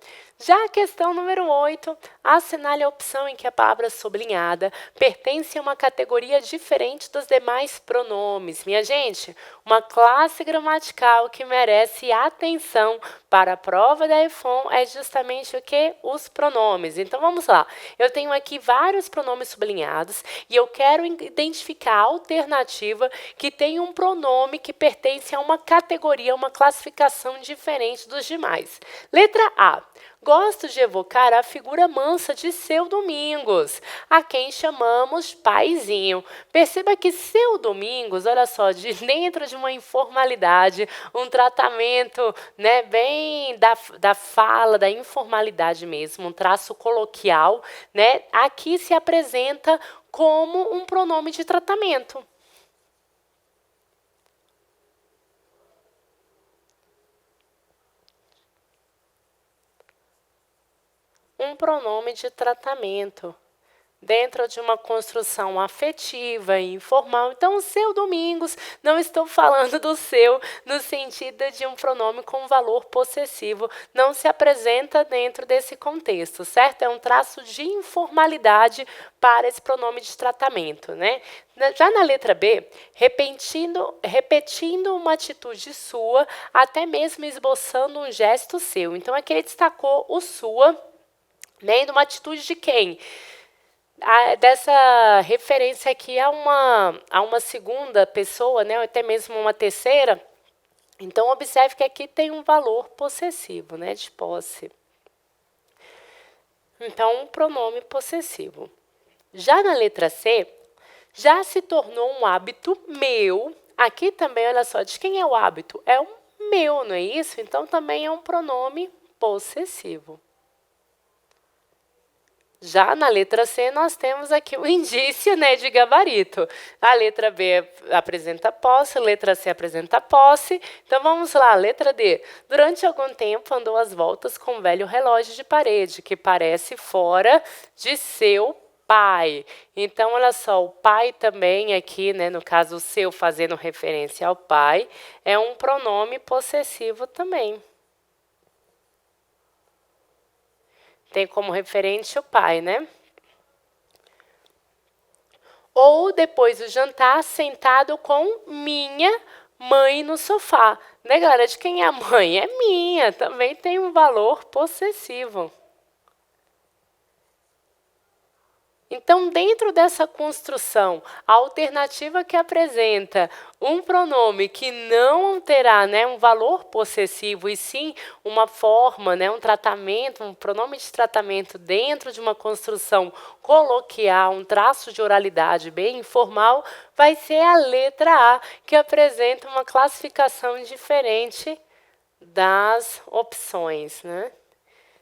Speaker 1: Já a questão número 8, assinale a opção em que a palavra sublinhada pertence a uma categoria diferente dos demais pronomes. Minha gente, uma classe gramatical que merece atenção para a prova da EFON é justamente o que? Os pronomes. Então, vamos lá. Eu tenho aqui vários pronomes sublinhados e eu quero identificar a alternativa que tem um pronome que pertence a uma categoria, uma classificação diferente dos demais. Letra A. Gosto de evocar a figura mansa de Seu Domingos, a quem chamamos paizinho. Perceba que Seu Domingos, olha só, de dentro de uma informalidade, um tratamento, né, bem da fala, da informalidade mesmo, um traço coloquial, né, aqui se apresenta como um pronome de tratamento. Um pronome de tratamento dentro de uma construção afetiva e informal. Então, o Seu Domingos, não estou falando do seu no sentido de um pronome com valor possessivo, não se apresenta dentro desse contexto, certo? É um traço de informalidade para esse pronome de tratamento, né? Já na letra B, repetindo uma atitude sua, até mesmo esboçando um gesto seu. Então, aqui ele destacou o sua, né, numa atitude de quem? Dessa referência aqui a uma segunda pessoa, né, ou até mesmo uma terceira. Então, observe que aqui tem um valor possessivo, né, de posse. Então, um pronome possessivo. Já na letra C, já se tornou um hábito meu. Aqui também, olha só, de quem é o hábito? É o meu, não é isso? Então, também é um pronome possessivo. Já na letra C, nós temos aqui o indício, né, de gabarito. A letra B apresenta posse, a letra C apresenta posse. Então, vamos lá, letra D. Durante algum tempo, andou às voltas com um velho relógio de parede, que parece fora de seu pai. Então, olha só, o pai também aqui, né, no caso, o seu fazendo referência ao pai, é um pronome possessivo também. Tem como referente o pai, né? Ou depois do jantar, sentado com minha mãe no sofá. Né, galera? De quem é a mãe? É minha. Também tem um valor possessivo. Então, dentro dessa construção, a alternativa que apresenta um pronome que não terá, né, um valor possessivo e sim uma forma, né, um tratamento, um pronome de tratamento dentro de uma construção coloquial, um traço de oralidade bem informal, vai ser a letra A, que apresenta uma classificação diferente das opções, né?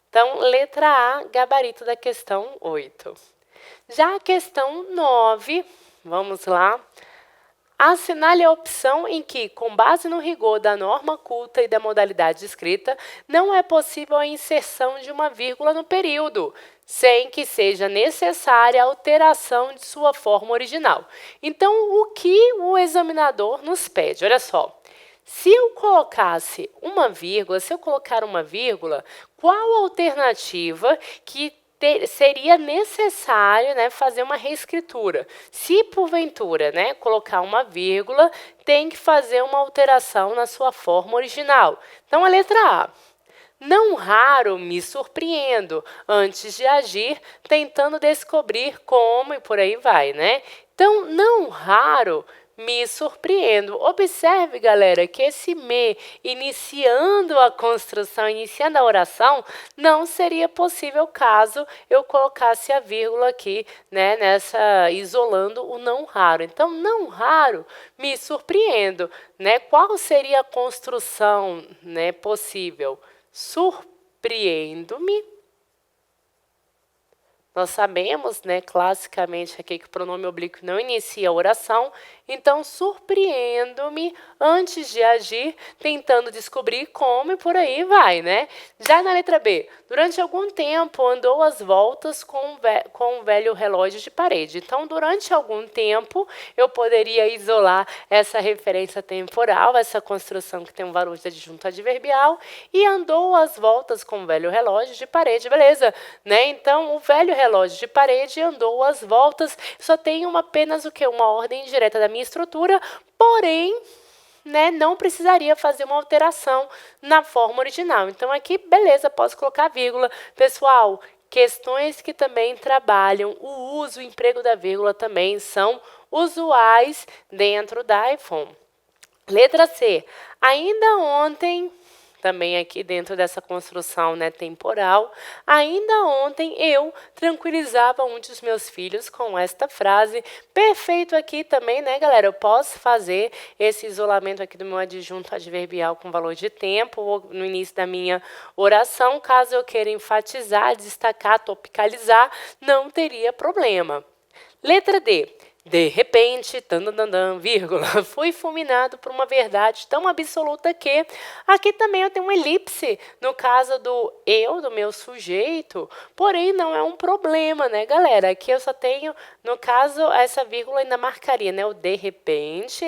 Speaker 1: Então, letra A, gabarito da questão 8. Já a questão 9, vamos lá. Assinale a opção em que, com base no rigor da norma culta e da modalidade escrita, não é possível a inserção de uma vírgula no período, sem que seja necessária a alteração de sua forma original. Então, o que o examinador nos pede? Olha só. Se eu colocasse uma vírgula, se eu colocar uma vírgula, qual alternativa que seria necessário, né, fazer uma reescritura? Se porventura, né, colocar uma vírgula, tem que fazer uma alteração na sua forma original. Então, a letra A. Não raro me surpreendo antes de agir, tentando descobrir como e por aí vai, né? Então, não raro me surpreendo. Observe, galera, que esse me, iniciando a construção, iniciando a oração, não seria possível caso eu colocasse a vírgula aqui, né, isolando o não raro. Então, não raro, me surpreendo, né? Qual seria a construção, né, possível? Surpreendo-me. Nós sabemos, né, classicamente aqui que o pronome oblíquo não inicia a oração, então surpreendo-me antes de agir, tentando descobrir como e por aí vai, né? Já na letra B, durante algum tempo andou às voltas com um velho relógio de parede. Então, durante algum tempo, eu poderia isolar essa referência temporal, essa construção que tem um valor de adjunto adverbial, e andou às voltas com um velho relógio de parede, beleza? Né? Então, o velho relógio de parede andou às voltas, só tem apenas o que? Uma ordem direta da minha estrutura, porém, né, não precisaria fazer uma alteração na forma original. Então, aqui, beleza, posso colocar vírgula. Pessoal, questões que também trabalham o uso, o emprego da vírgula também são usuais dentro da iPhone. Letra C. Ainda ontem, também aqui dentro dessa construção, né, temporal, ainda ontem eu tranquilizava um dos meus filhos com esta frase. Perfeito aqui também, né, galera? Eu posso fazer esse isolamento aqui do meu adjunto adverbial com valor de tempo ou no início da minha oração, caso eu queira enfatizar, destacar, topicalizar, não teria problema. Letra D. De repente, vírgula, fui fulminado por uma verdade tão absoluta que aqui também eu tenho uma elipse no caso do eu, do meu sujeito, porém não é um problema, né, galera? Aqui eu só tenho, no caso, essa vírgula ainda marcaria, né, o de repente,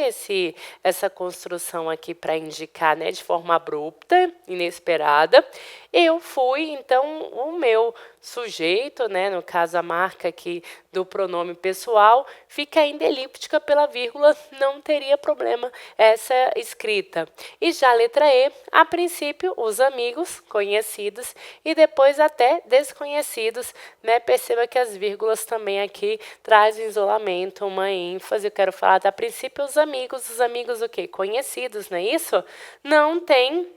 Speaker 1: essa construção aqui para indicar, né, de forma abrupta, inesperada. Eu fui, então, o meu sujeito, né, no caso a marca aqui do pronome pessoal, fica ainda elíptica pela vírgula, não teria problema essa escrita. E já a letra E, a princípio, os amigos, conhecidos, e depois até desconhecidos, né? Perceba que as vírgulas também aqui trazem isolamento, uma ênfase. Eu quero falar, a princípio, os amigos o quê? Conhecidos, não é isso? Não tem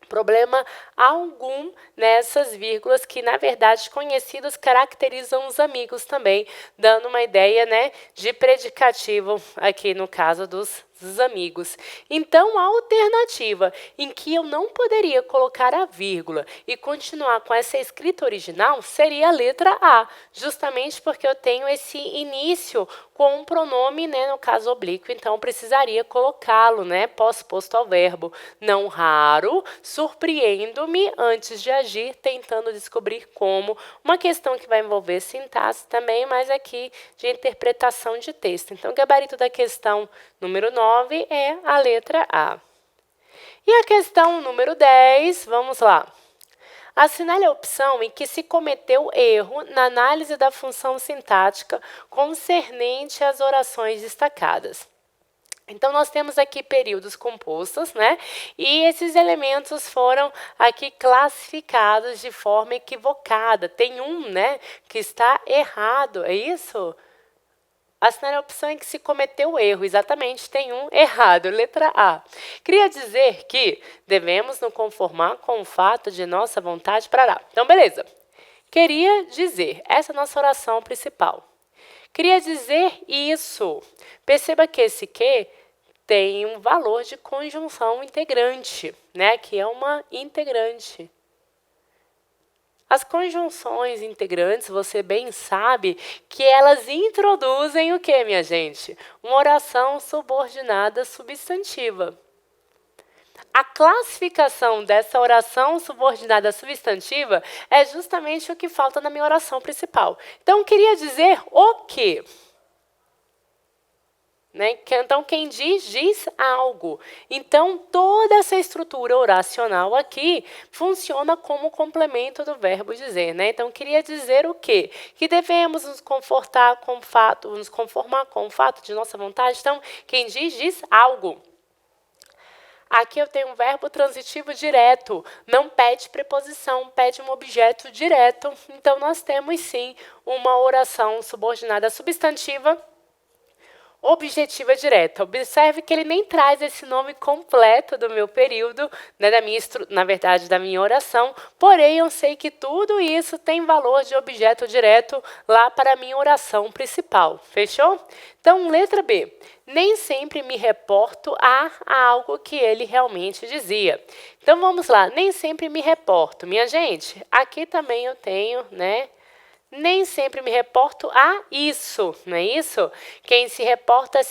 Speaker 1: problema algum nessas vírgulas que, na verdade, conhecidos caracterizam os amigos também, dando uma ideia, né, de predicativo aqui no caso dos amigos. Então, a alternativa em que eu não poderia colocar a vírgula e continuar com essa escrita original seria a letra A, justamente porque eu tenho esse início com um pronome, né, no caso oblíquo, então eu precisaria colocá-lo, né, pós-posto ao verbo. Não raro, surpreendo-me antes de agir, tentando descobrir como. Uma questão que vai envolver sintaxe também, mas aqui de interpretação de texto. Então, o gabarito da questão número 9 é a letra A. E a questão número 10, vamos lá. Assinale a opção em que se cometeu erro na análise da função sintática concernente às orações destacadas. Então, nós temos aqui períodos compostos, né? E esses elementos foram aqui classificados de forma equivocada. Tem um, né, que está errado, é isso? Assinale a opção em que se cometeu o erro. Exatamente, tem um errado. Letra A. Queria dizer que devemos nos conformar com o fato de nossa vontade para lá. Então, beleza. Queria dizer, essa é a nossa oração principal. Queria dizer isso. Perceba que esse que tem um valor de conjunção integrante, né? Que é uma integrante. As conjunções integrantes, você bem sabe que elas introduzem o que, minha gente? Uma oração subordinada substantiva. A classificação dessa oração subordinada substantiva é justamente o que falta na minha oração principal. Então, queria dizer o quê? Né? Então, quem diz algo. Então, toda essa estrutura oracional aqui funciona como complemento do verbo dizer. Né? Então, queria dizer o quê? Que devemos nos conformar com o fato de nossa vontade. Então, quem diz algo. Aqui eu tenho um verbo transitivo direto, não pede preposição, pede um objeto direto. Então, nós temos sim uma oração subordinada substantiva objetiva direta. Observe que ele nem traz esse nome completo do meu período, né, na verdade, da minha oração, porém eu sei que tudo isso tem valor de objeto direto lá para a minha oração principal. Fechou? Então, letra B. Nem sempre me reporto a algo que ele realmente dizia. Então, vamos lá. Nem sempre me reporto. Minha gente, aqui também eu tenho, né? Nem sempre me reporto a isso, não é isso? Quem se reporta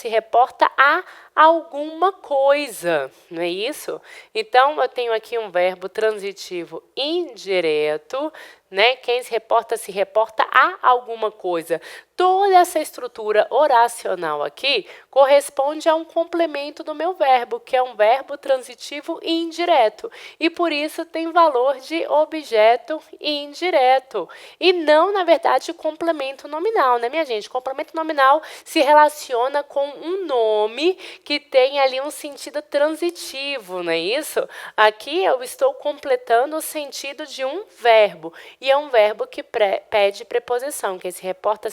Speaker 1: a alguma coisa, não é isso? Então, eu tenho aqui um verbo transitivo indireto, né? Quem se reporta a alguma coisa. Toda essa estrutura oracional aqui corresponde a um complemento do meu verbo, que é um verbo transitivo indireto. E por isso tem valor de objeto indireto. E não, na verdade, complemento nominal, né, minha gente? Complemento nominal se relaciona com um nome que tem ali um sentido transitivo, não é isso? Aqui eu estou completando o sentido de um verbo. E é um verbo que pede preposição. Quem se reporta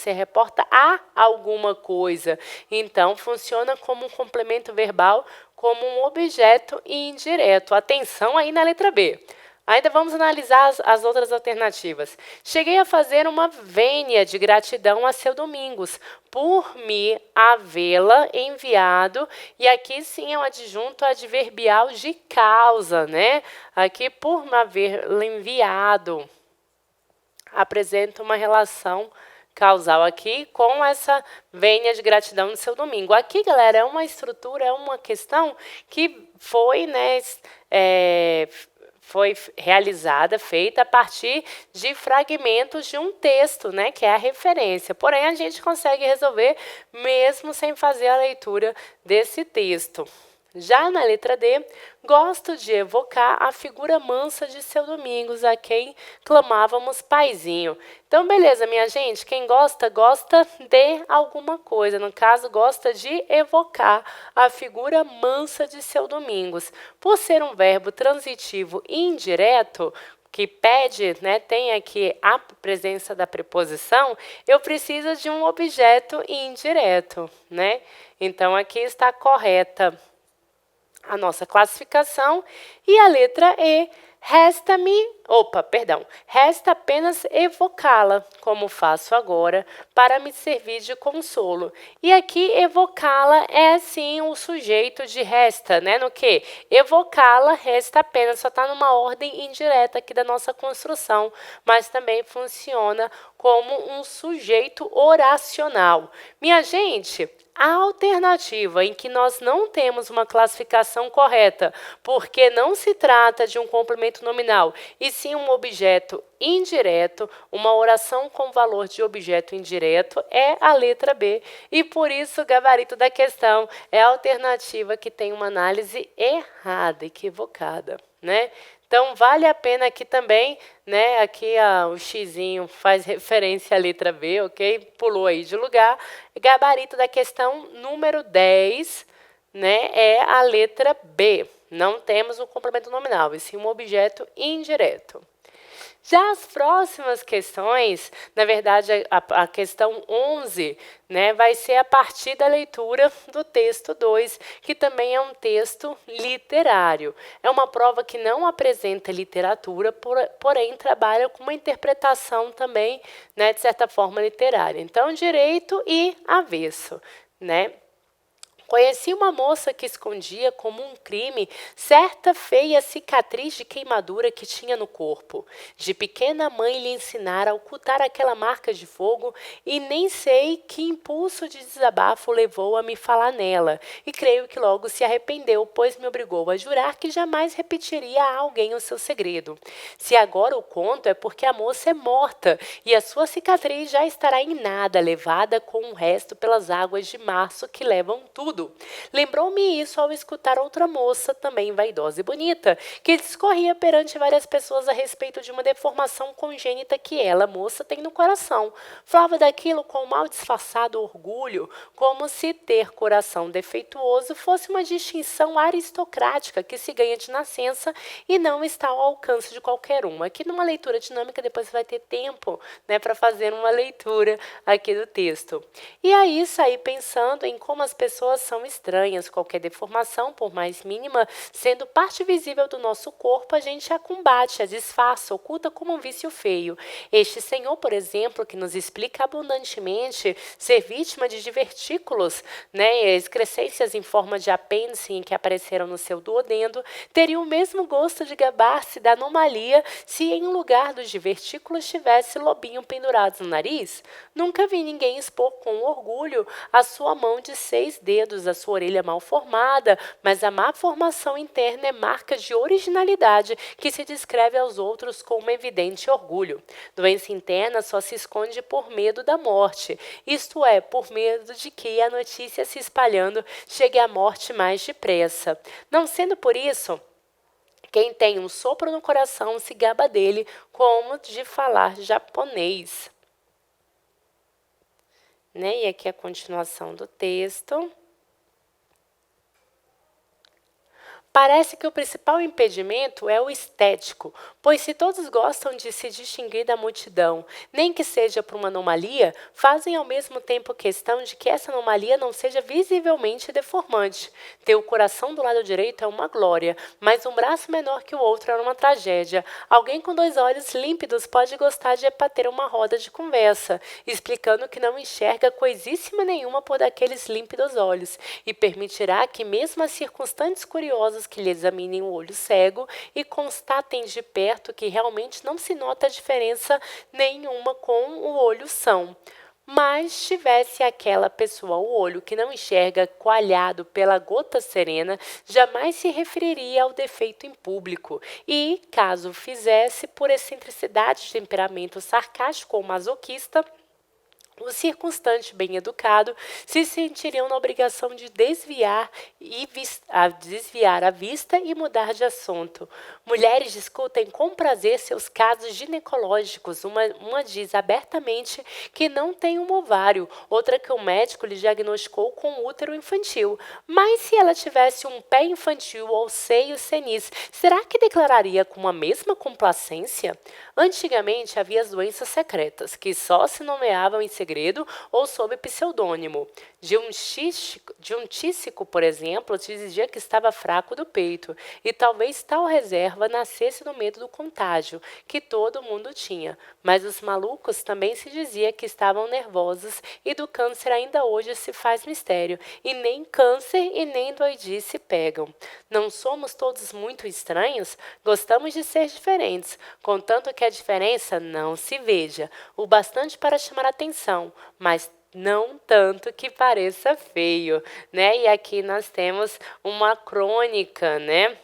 Speaker 1: a alguma coisa. Então, funciona como um complemento verbal, como um objeto indireto. Atenção aí na letra B. Ainda vamos analisar as outras alternativas. Cheguei a fazer uma vênia de gratidão a seu Domingos por me havê-la enviado. E aqui sim é um adjunto adverbial de causa, né? Aqui por me havê-la enviado. Apresenta uma relação causal aqui com essa vênia de gratidão no seu domingo. Aqui, galera, é uma estrutura, é uma questão que foi, né, foi realizada, feita a partir de fragmentos de um texto, né, que é a referência. Porém, a gente consegue resolver mesmo sem fazer a leitura desse texto. Já na letra D, gosto de evocar a figura mansa de seu Domingos, a quem clamávamos paizinho. Então, beleza, minha gente, quem gosta, gosta de alguma coisa. No caso, gosta de evocar a figura mansa de seu Domingos. Por ser um verbo transitivo indireto, que pede, né, tem aqui a presença da preposição, eu preciso de um objeto indireto, né? Então, aqui está correta a nossa classificação. E a letra E, resta apenas evocá-la, como faço agora, para me servir de consolo. E aqui, evocá-la é, sim, o sujeito de resta, né? No que? Evocá-la, resta apenas, só está numa ordem indireta aqui da nossa construção, mas também funciona como um sujeito oracional. Minha gente, a alternativa em que nós não temos uma classificação correta, porque não se trata de um complemento nominal, e sim um objeto indireto, uma oração com valor de objeto indireto, é a letra B. E por isso o gabarito da questão é a alternativa que tem uma análise errada, equivocada, né? Então, vale a pena aqui também, né? Aqui o xizinho faz referência à letra B, ok? Pulou aí de lugar. Gabarito da questão número 10, né, é a letra B. Não temos um complemento nominal, e sim um objeto indireto. Já as próximas questões, na verdade, a questão 11, né, vai ser a partir da leitura do texto 2, que também é um texto literário. É uma prova que não apresenta literatura, porém trabalha com uma interpretação também, né, de certa forma, literária. Então, direito e avesso, né? Conheci uma moça que escondia como um crime certa feia cicatriz de queimadura que tinha no corpo. De pequena mãe lhe ensinara a ocultar aquela marca de fogo e nem sei que impulso de desabafo levou a me falar nela. E creio que logo se arrependeu, pois me obrigou a jurar que jamais repetiria a alguém o seu segredo. Se agora o conto é porque a moça é morta e a sua cicatriz já estará em nada, levada com o resto pelas águas de março que levam tudo. Lembrou-me isso ao escutar outra moça, também vaidosa e bonita, que discorria perante várias pessoas a respeito de uma deformação congênita que ela, moça, tem no coração. Falava daquilo com mal disfarçado orgulho, como se ter coração defeituoso fosse uma distinção aristocrática que se ganha de nascença e não está ao alcance de qualquer um. Aqui numa leitura dinâmica, depois você vai ter tempo, né, para fazer uma leitura aqui do texto. E aí saí pensando em como as pessoas são estranhas. Qualquer deformação, por mais mínima, sendo parte visível do nosso corpo, a gente a combate, a disfarça, oculta como um vício feio. Este senhor, por exemplo, que nos explica abundantemente ser vítima de divertículos, né, excrescências em forma de apêndice que apareceram no seu duodendo, teria o mesmo gosto de gabar-se da anomalia se em lugar dos divertículos tivesse lobinho pendurados no nariz? Nunca vi ninguém expor com orgulho a sua mão de 6 dedos, a sua orelha mal formada, mas a má formação interna é marca de originalidade que se descreve aos outros com um evidente orgulho. Doença interna só se esconde por medo da morte, isto é, por medo de que a notícia se espalhando chegue à morte mais depressa. Não sendo por isso, quem tem um sopro no coração se gaba dele, como de falar japonês. Né? E aqui a continuação do texto. Parece que o principal impedimento é o estético, pois se todos gostam de se distinguir da multidão, nem que seja por uma anomalia, fazem ao mesmo tempo questão de que essa anomalia não seja visivelmente deformante. Ter o coração do lado direito é uma glória, mas um braço menor que o outro é uma tragédia. Alguém com 2 olhos límpidos pode gostar de bater uma roda de conversa, explicando que não enxerga coisíssima nenhuma por daqueles límpidos olhos, e permitirá que mesmo as circunstantes curiosas que lhe examinem o olho cego e constatem de perto que realmente não se nota diferença nenhuma com o olho são. Mas tivesse aquela pessoa o olho que não enxerga coalhado pela gota serena, jamais se referiria ao defeito em público. E, caso fizesse, por excentricidade de temperamento sarcástico ou masoquista, o circunstante bem educado se sentiriam na obrigação de desviar a vista e mudar de assunto. Mulheres discutem com prazer seus casos ginecológicos. Uma diz abertamente que não tem um ovário, outra que o médico lhe diagnosticou com útero infantil. Mas se ela tivesse um pé infantil ou seios senis, será que declararia com a mesma complacência? Antigamente havia as doenças secretas, que só se nomeavam em segredo ou sob pseudônimo. De um tísico, por exemplo, dizia que estava fraco do peito, e talvez tal reserva nascesse do medo do contágio, que todo mundo tinha. Mas os malucos também se dizia que estavam nervosos, e do câncer ainda hoje se faz mistério, e nem câncer e nem doidice pegam. Não somos todos muito estranhos? Gostamos de ser diferentes, contanto que a diferença não se veja, o bastante para chamar atenção, mas não tanto que pareça feio, né? E aqui nós temos uma crônica, né,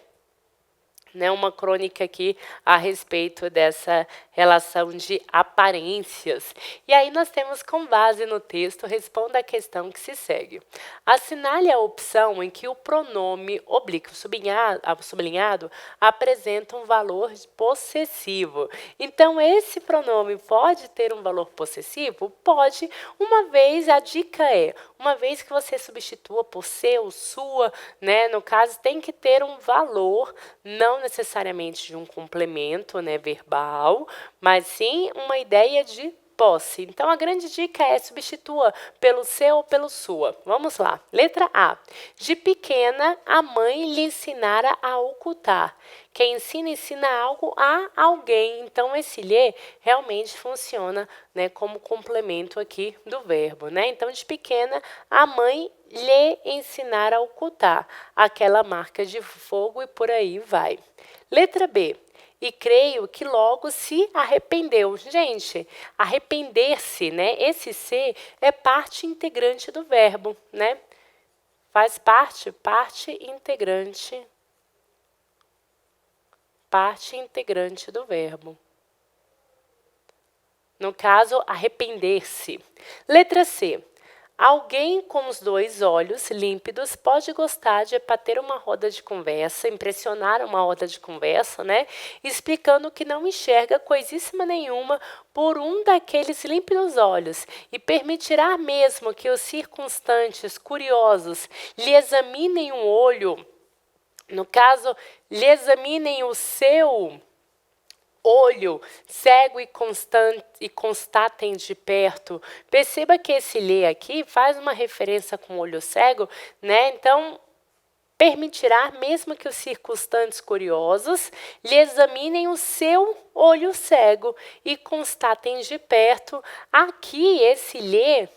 Speaker 1: né, uma crônica aqui a respeito dessa relação de aparências. E aí nós temos, com base no texto, responda a questão que se segue. Assinale a opção em que o pronome oblíquo sublinhado apresenta um valor possessivo. Então, esse pronome pode ter um valor possessivo? Pode, uma vez, a dica é, uma vez que você substitua por seu, sua, né, no caso, tem que ter um valor, não necessariamente de um complemento, né, verbal, mas sim uma ideia de posse. Então, a grande dica é substitua pelo seu ou pelo sua. Vamos lá. Letra A. De pequena, a mãe lhe ensinara a ocultar. Quem ensina algo a alguém. Então, esse lhe realmente funciona, né, como complemento aqui do verbo, né? Então, de pequena, a mãe lhe ensinar a ocultar aquela marca de fogo e por aí vai. Letra B. E creio que logo se arrependeu. Gente, arrepender-se, né? Esse se é parte integrante do verbo, né? Faz parte integrante do verbo. No caso, arrepender-se. Letra C. Alguém com os dois olhos límpidos pode gostar de bater uma roda de conversa, impressionar uma roda de conversa, né? Explicando que não enxerga coisíssima nenhuma por um daqueles límpidos olhos e permitirá mesmo que os circunstantes curiosos lhe examinem um olho, no caso, lhe examinem o seu olho cego e constatem de perto. Perceba que esse lhe aqui faz uma referência com o olho cego, né? Então, permitirá mesmo que os circunstantes curiosos lhe examinem o seu olho cego e constatem de perto. Aqui, esse lhe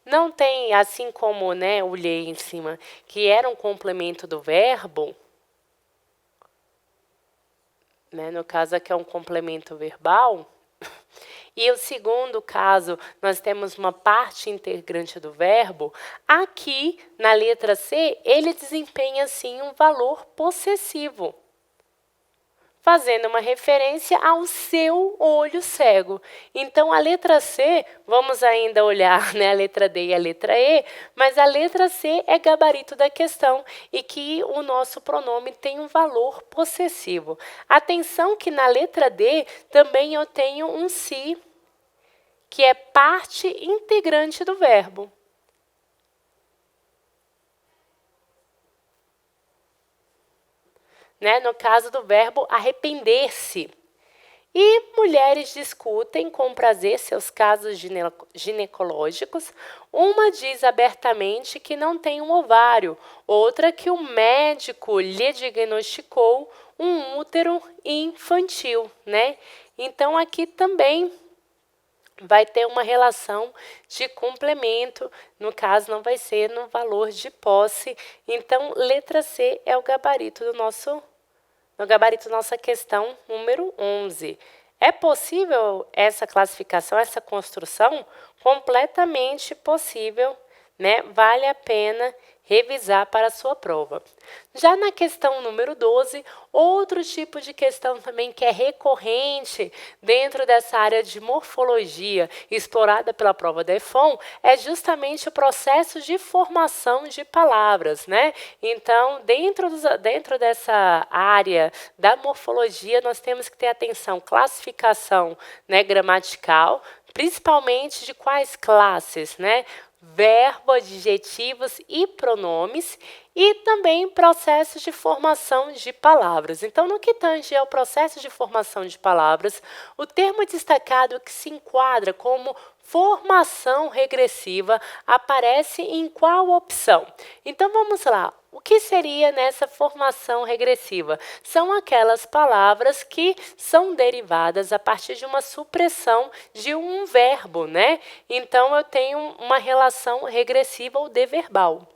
Speaker 1: não tem, assim como, né, o lhe em cima, que era um complemento do verbo, né, no caso aqui é um complemento verbal. E o segundo caso, nós temos uma parte integrante do verbo. Aqui, na letra C, ele desempenha, sim, um valor possessivo, fazendo uma referência ao seu olho cego. Então, a letra C, vamos ainda olhar, né, a letra D e a letra E, mas a letra C é gabarito da questão e que o nosso pronome tem um valor possessivo. Atenção que na letra D também eu tenho um se, que é parte integrante do verbo. Né, no caso do verbo arrepender-se. E mulheres discutem com prazer seus casos ginecológicos. Uma diz abertamente que não tem um ovário, outra que o médico lhe diagnosticou um útero infantil, né? Então, aqui também vai ter uma relação de complemento, no caso não vai ser no valor de posse. Então, letra C é o gabarito do nossa questão número 11. É possível essa classificação, essa construção? Completamente possível, né? Vale a pena revisar para a sua prova. Já na questão número 12, outro tipo de questão também que é recorrente dentro dessa área de morfologia explorada pela prova da EFON é justamente o processo de formação de palavras, né? Então, dentro dessa área da morfologia, nós temos que ter atenção, classificação, né, gramatical, principalmente de quais classes, né? Verbo, adjetivos e pronomes, e também processos de formação de palavras. Então, no que tange ao processo de formação de palavras, o termo destacado que se enquadra como formação regressiva aparece em qual opção? Então, vamos lá. O que seria nessa formação regressiva? São aquelas palavras que são derivadas a partir de uma supressão de um verbo, né? Então, eu tenho uma relação regressiva ou deverbal.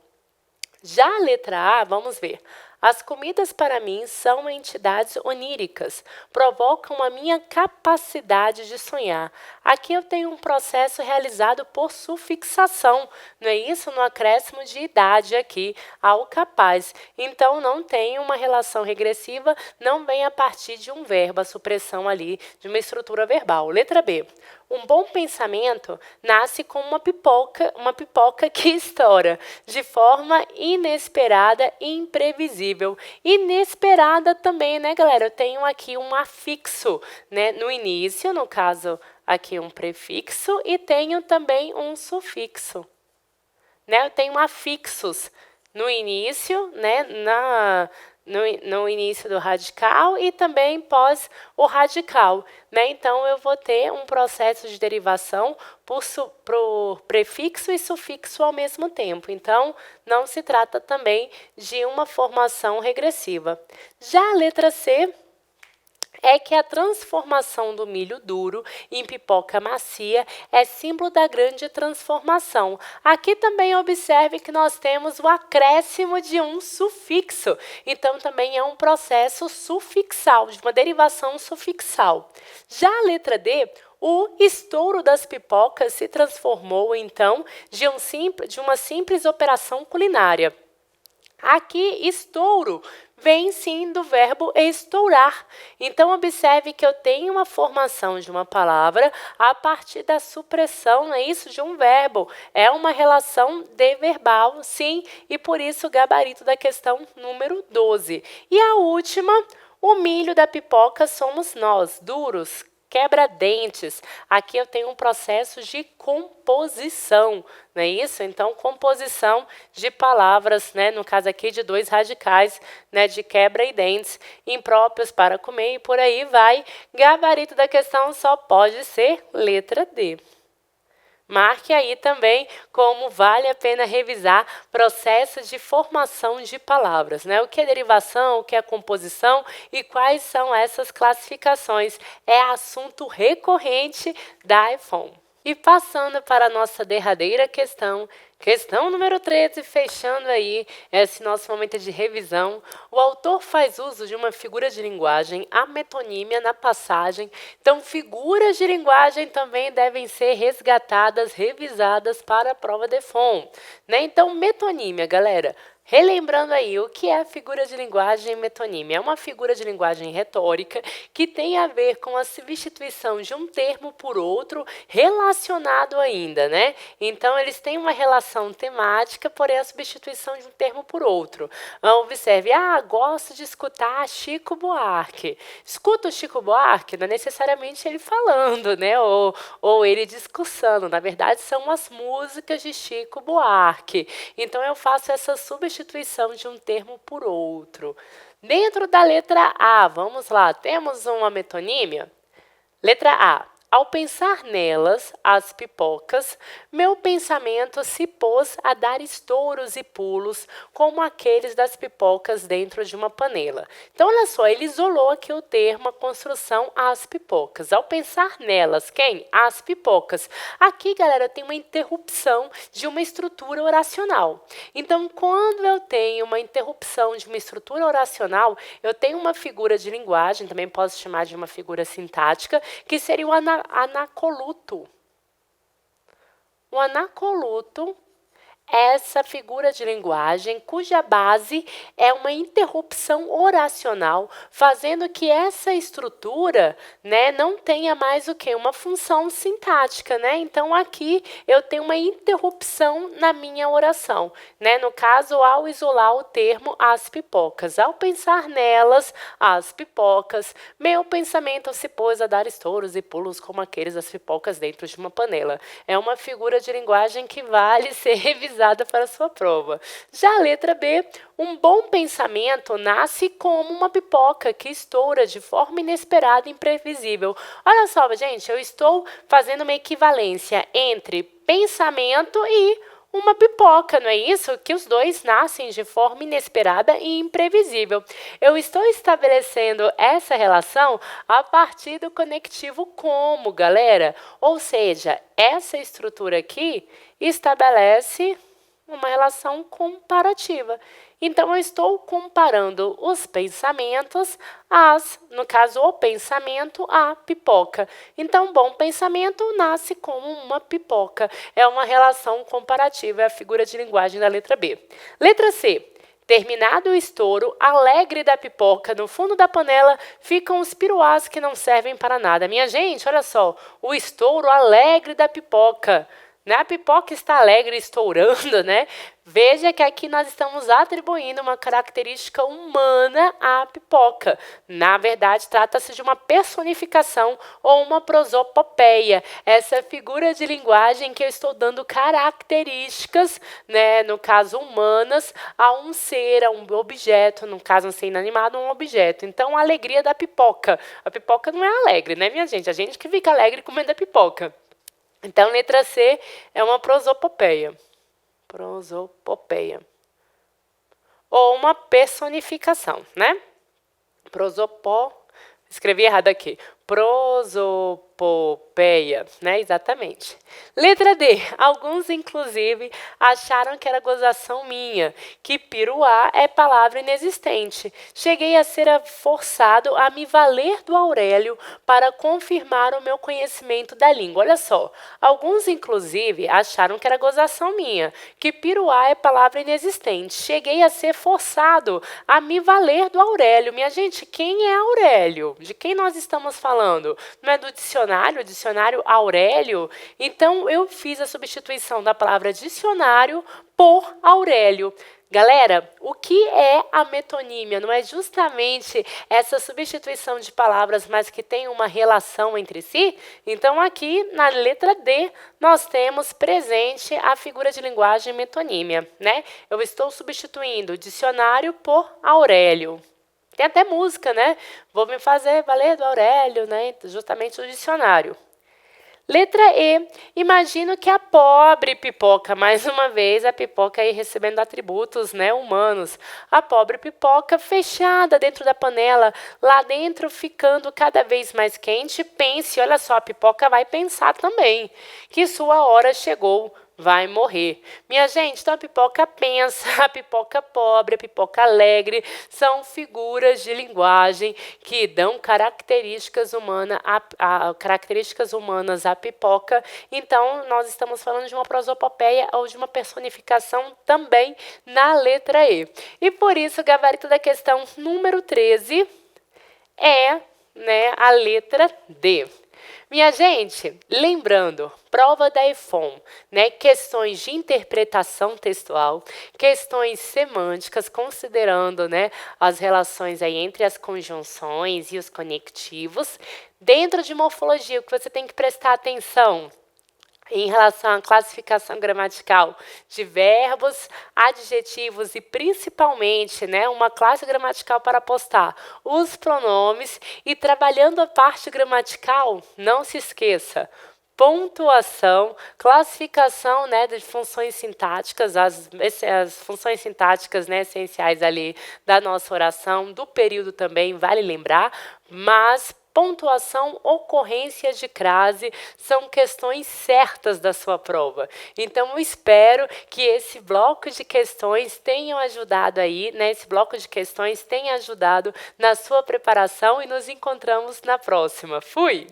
Speaker 1: Já a letra A, vamos ver. As comidas para mim são entidades oníricas, provocam a minha capacidade de sonhar. Aqui eu tenho um processo realizado por sufixação, não é isso? No acréscimo de idade aqui ao capaz. Então, não tem uma relação regressiva, não vem a partir de um verbo, a supressão ali de uma estrutura verbal. Letra B. Um bom pensamento nasce com uma pipoca que estoura de forma inesperada e imprevisível. Inesperada também, né, galera? Eu tenho aqui um afixo, né, no início, no caso, aqui um prefixo, e tenho também um sufixo. Né? Eu tenho afixos no início, né, no início do radical e também pós o radical. Né? Então, eu vou ter um processo de derivação por prefixo e sufixo ao mesmo tempo. Então, não se trata também de uma formação regressiva. Já a letra C é que a transformação do milho duro em pipoca macia é símbolo da grande transformação. Aqui também observe que nós temos o acréscimo de um sufixo. Então, também é um processo sufixal, de uma derivação sufixal. Já a letra D, o estouro das pipocas se transformou, então, de uma simples operação culinária. Aqui, estouro vem sim do verbo estourar. Então, observe que eu tenho uma formação de uma palavra a partir da supressão, não é isso? De um verbo. É uma relação de verbal, sim, e por isso o gabarito da questão número 12. E a última, o milho da pipoca somos nós, duros, quebra-dentes. Aqui eu tenho um processo de composição, não é isso? Então, composição de palavras, né? No caso aqui de dois radicais, né? De quebra e dentes, impróprios para comer e por aí vai. Gabarito da questão só pode ser letra D. Marque aí também como vale a pena revisar processos de formação de palavras, né? O que é derivação, o que é composição e quais são essas classificações. É assunto recorrente da EFOM. E passando para a nossa derradeira questão, questão número 13, fechando aí esse nosso momento de revisão. O autor faz uso de uma figura de linguagem, a metonímia, na passagem. Então, figuras de linguagem também devem ser resgatadas, revisadas para a prova de FOM. Né? Então, metonímia, galera. Relembrando aí, o que é figura de linguagem metonímia? É uma figura de linguagem retórica que tem a ver com a substituição de um termo por outro relacionado ainda, né? Então, eles têm uma relação temática, porém a substituição de um termo por outro. Observe, gosto de escutar Chico Buarque. Escuta o Chico Buarque, não é necessariamente ele falando, né? Ou ele discursando. Na verdade, são as músicas de Chico Buarque. Então, eu faço essa substituição de um termo por outro. Dentro da letra A, vamos lá, temos uma metonímia? Letra A. Ao pensar nelas, as pipocas, meu pensamento se pôs a dar estouros e pulos, como aqueles das pipocas dentro de uma panela. Então, olha só, ele isolou aqui o termo, a construção, as pipocas. Ao pensar nelas, quem? As pipocas. Aqui, galera, tem uma interrupção de uma estrutura oracional. Então, quando eu tenho uma interrupção de uma estrutura oracional, eu tenho uma figura de linguagem, também posso chamar de uma figura sintática, que seria o anacoluto. O anacoluto é essa figura de linguagem cuja base é uma interrupção oracional, fazendo que essa estrutura, né, não tenha mais o que? Uma função sintática, né? Então, aqui eu tenho uma interrupção na minha oração, né? No caso, ao isolar o termo as pipocas. Ao pensar nelas, as pipocas, meu pensamento se pôs a dar estouros e pulos como aqueles das pipocas dentro de uma panela. É uma figura de linguagem que vale ser revisada para a sua prova. Já a letra B, um bom pensamento nasce como uma pipoca que estoura de forma inesperada e imprevisível. Olha só, gente, eu estou fazendo uma equivalência entre pensamento e uma pipoca, não é isso? Que os dois nascem de forma inesperada e imprevisível. Eu estou estabelecendo essa relação a partir do conectivo como, galera. Ou seja, essa estrutura aqui estabelece uma relação comparativa. Então, eu estou comparando os pensamentos, no caso, o pensamento, à pipoca. Então, bom pensamento nasce como uma pipoca. É uma relação comparativa, é a figura de linguagem da letra B. Letra C. Terminado o estouro, alegre da pipoca, no fundo da panela ficam os piruás que não servem para nada. Minha gente, olha só, o estouro alegre da pipoca. Né? A pipoca está alegre, estourando, né? Veja que aqui nós estamos atribuindo uma característica humana à pipoca. Na verdade, trata-se de uma personificação ou uma prosopopeia. Essa figura de linguagem que eu estou dando características, né, no caso humanas, a um ser, a um objeto, no caso um ser inanimado, um objeto. Então, a alegria da pipoca. A pipoca não é alegre, né, minha gente? A gente que fica alegre comendo a pipoca. Então, letra C é uma prosopopeia. Prosopopeia. Ou uma personificação, né? Escrevi errado aqui. Prosopopeia, né? Exatamente. Letra D. Alguns, inclusive, acharam que era gozação minha, que piruá é palavra inexistente. Cheguei a ser forçado a me valer do Aurélio para confirmar o meu conhecimento da língua. Olha só. Alguns, inclusive, acharam que era gozação minha, que piruá é palavra inexistente. Cheguei a ser forçado a me valer do Aurélio. Minha gente, quem é Aurélio? De quem nós estamos falando? Não é do dicionário, o dicionário Aurélio? Então, eu fiz a substituição da palavra dicionário por Aurélio. Galera, o que é a metonímia? Não é justamente essa substituição de palavras, mas que tem uma relação entre si? Então, aqui na letra D, nós temos presente a figura de linguagem metonímia, né? Eu estou substituindo dicionário por Aurélio. Tem até música, né? Vou me fazer valer do Aurélio, né? Justamente o dicionário. Letra E. Imagino que a pobre pipoca, mais uma vez, a pipoca aí recebendo atributos, né, humanos. A pobre pipoca fechada dentro da panela, lá dentro ficando cada vez mais quente. Pense, olha só, a pipoca vai pensar também que sua hora chegou. Vai morrer. Minha gente, então a pipoca pensa, a pipoca pobre, a pipoca alegre, são figuras de linguagem que dão características humanas à pipoca. Então, nós estamos falando de uma prosopopeia ou de uma personificação também na letra E. E por isso, o gabarito da questão número 13 é, né, a letra D. Minha gente, lembrando, prova da EFOM, né, questões de interpretação textual, questões semânticas, considerando, né, as relações aí entre as conjunções e os conectivos. Dentro de morfologia, o que você tem que prestar atenção em relação à classificação gramatical de verbos, adjetivos e principalmente, né, uma classe gramatical para apostar os pronomes. E trabalhando a parte gramatical, não se esqueça, pontuação, classificação, né, de funções sintáticas, as funções sintáticas, né, essenciais ali da nossa oração, do período também, vale lembrar, mas pontuação, ocorrências de crase são questões certas da sua prova. Então, eu espero que esse bloco de questões tenham ajudado aí, né? Esse bloco de questões tenha ajudado na sua preparação e nos encontramos na próxima. Fui!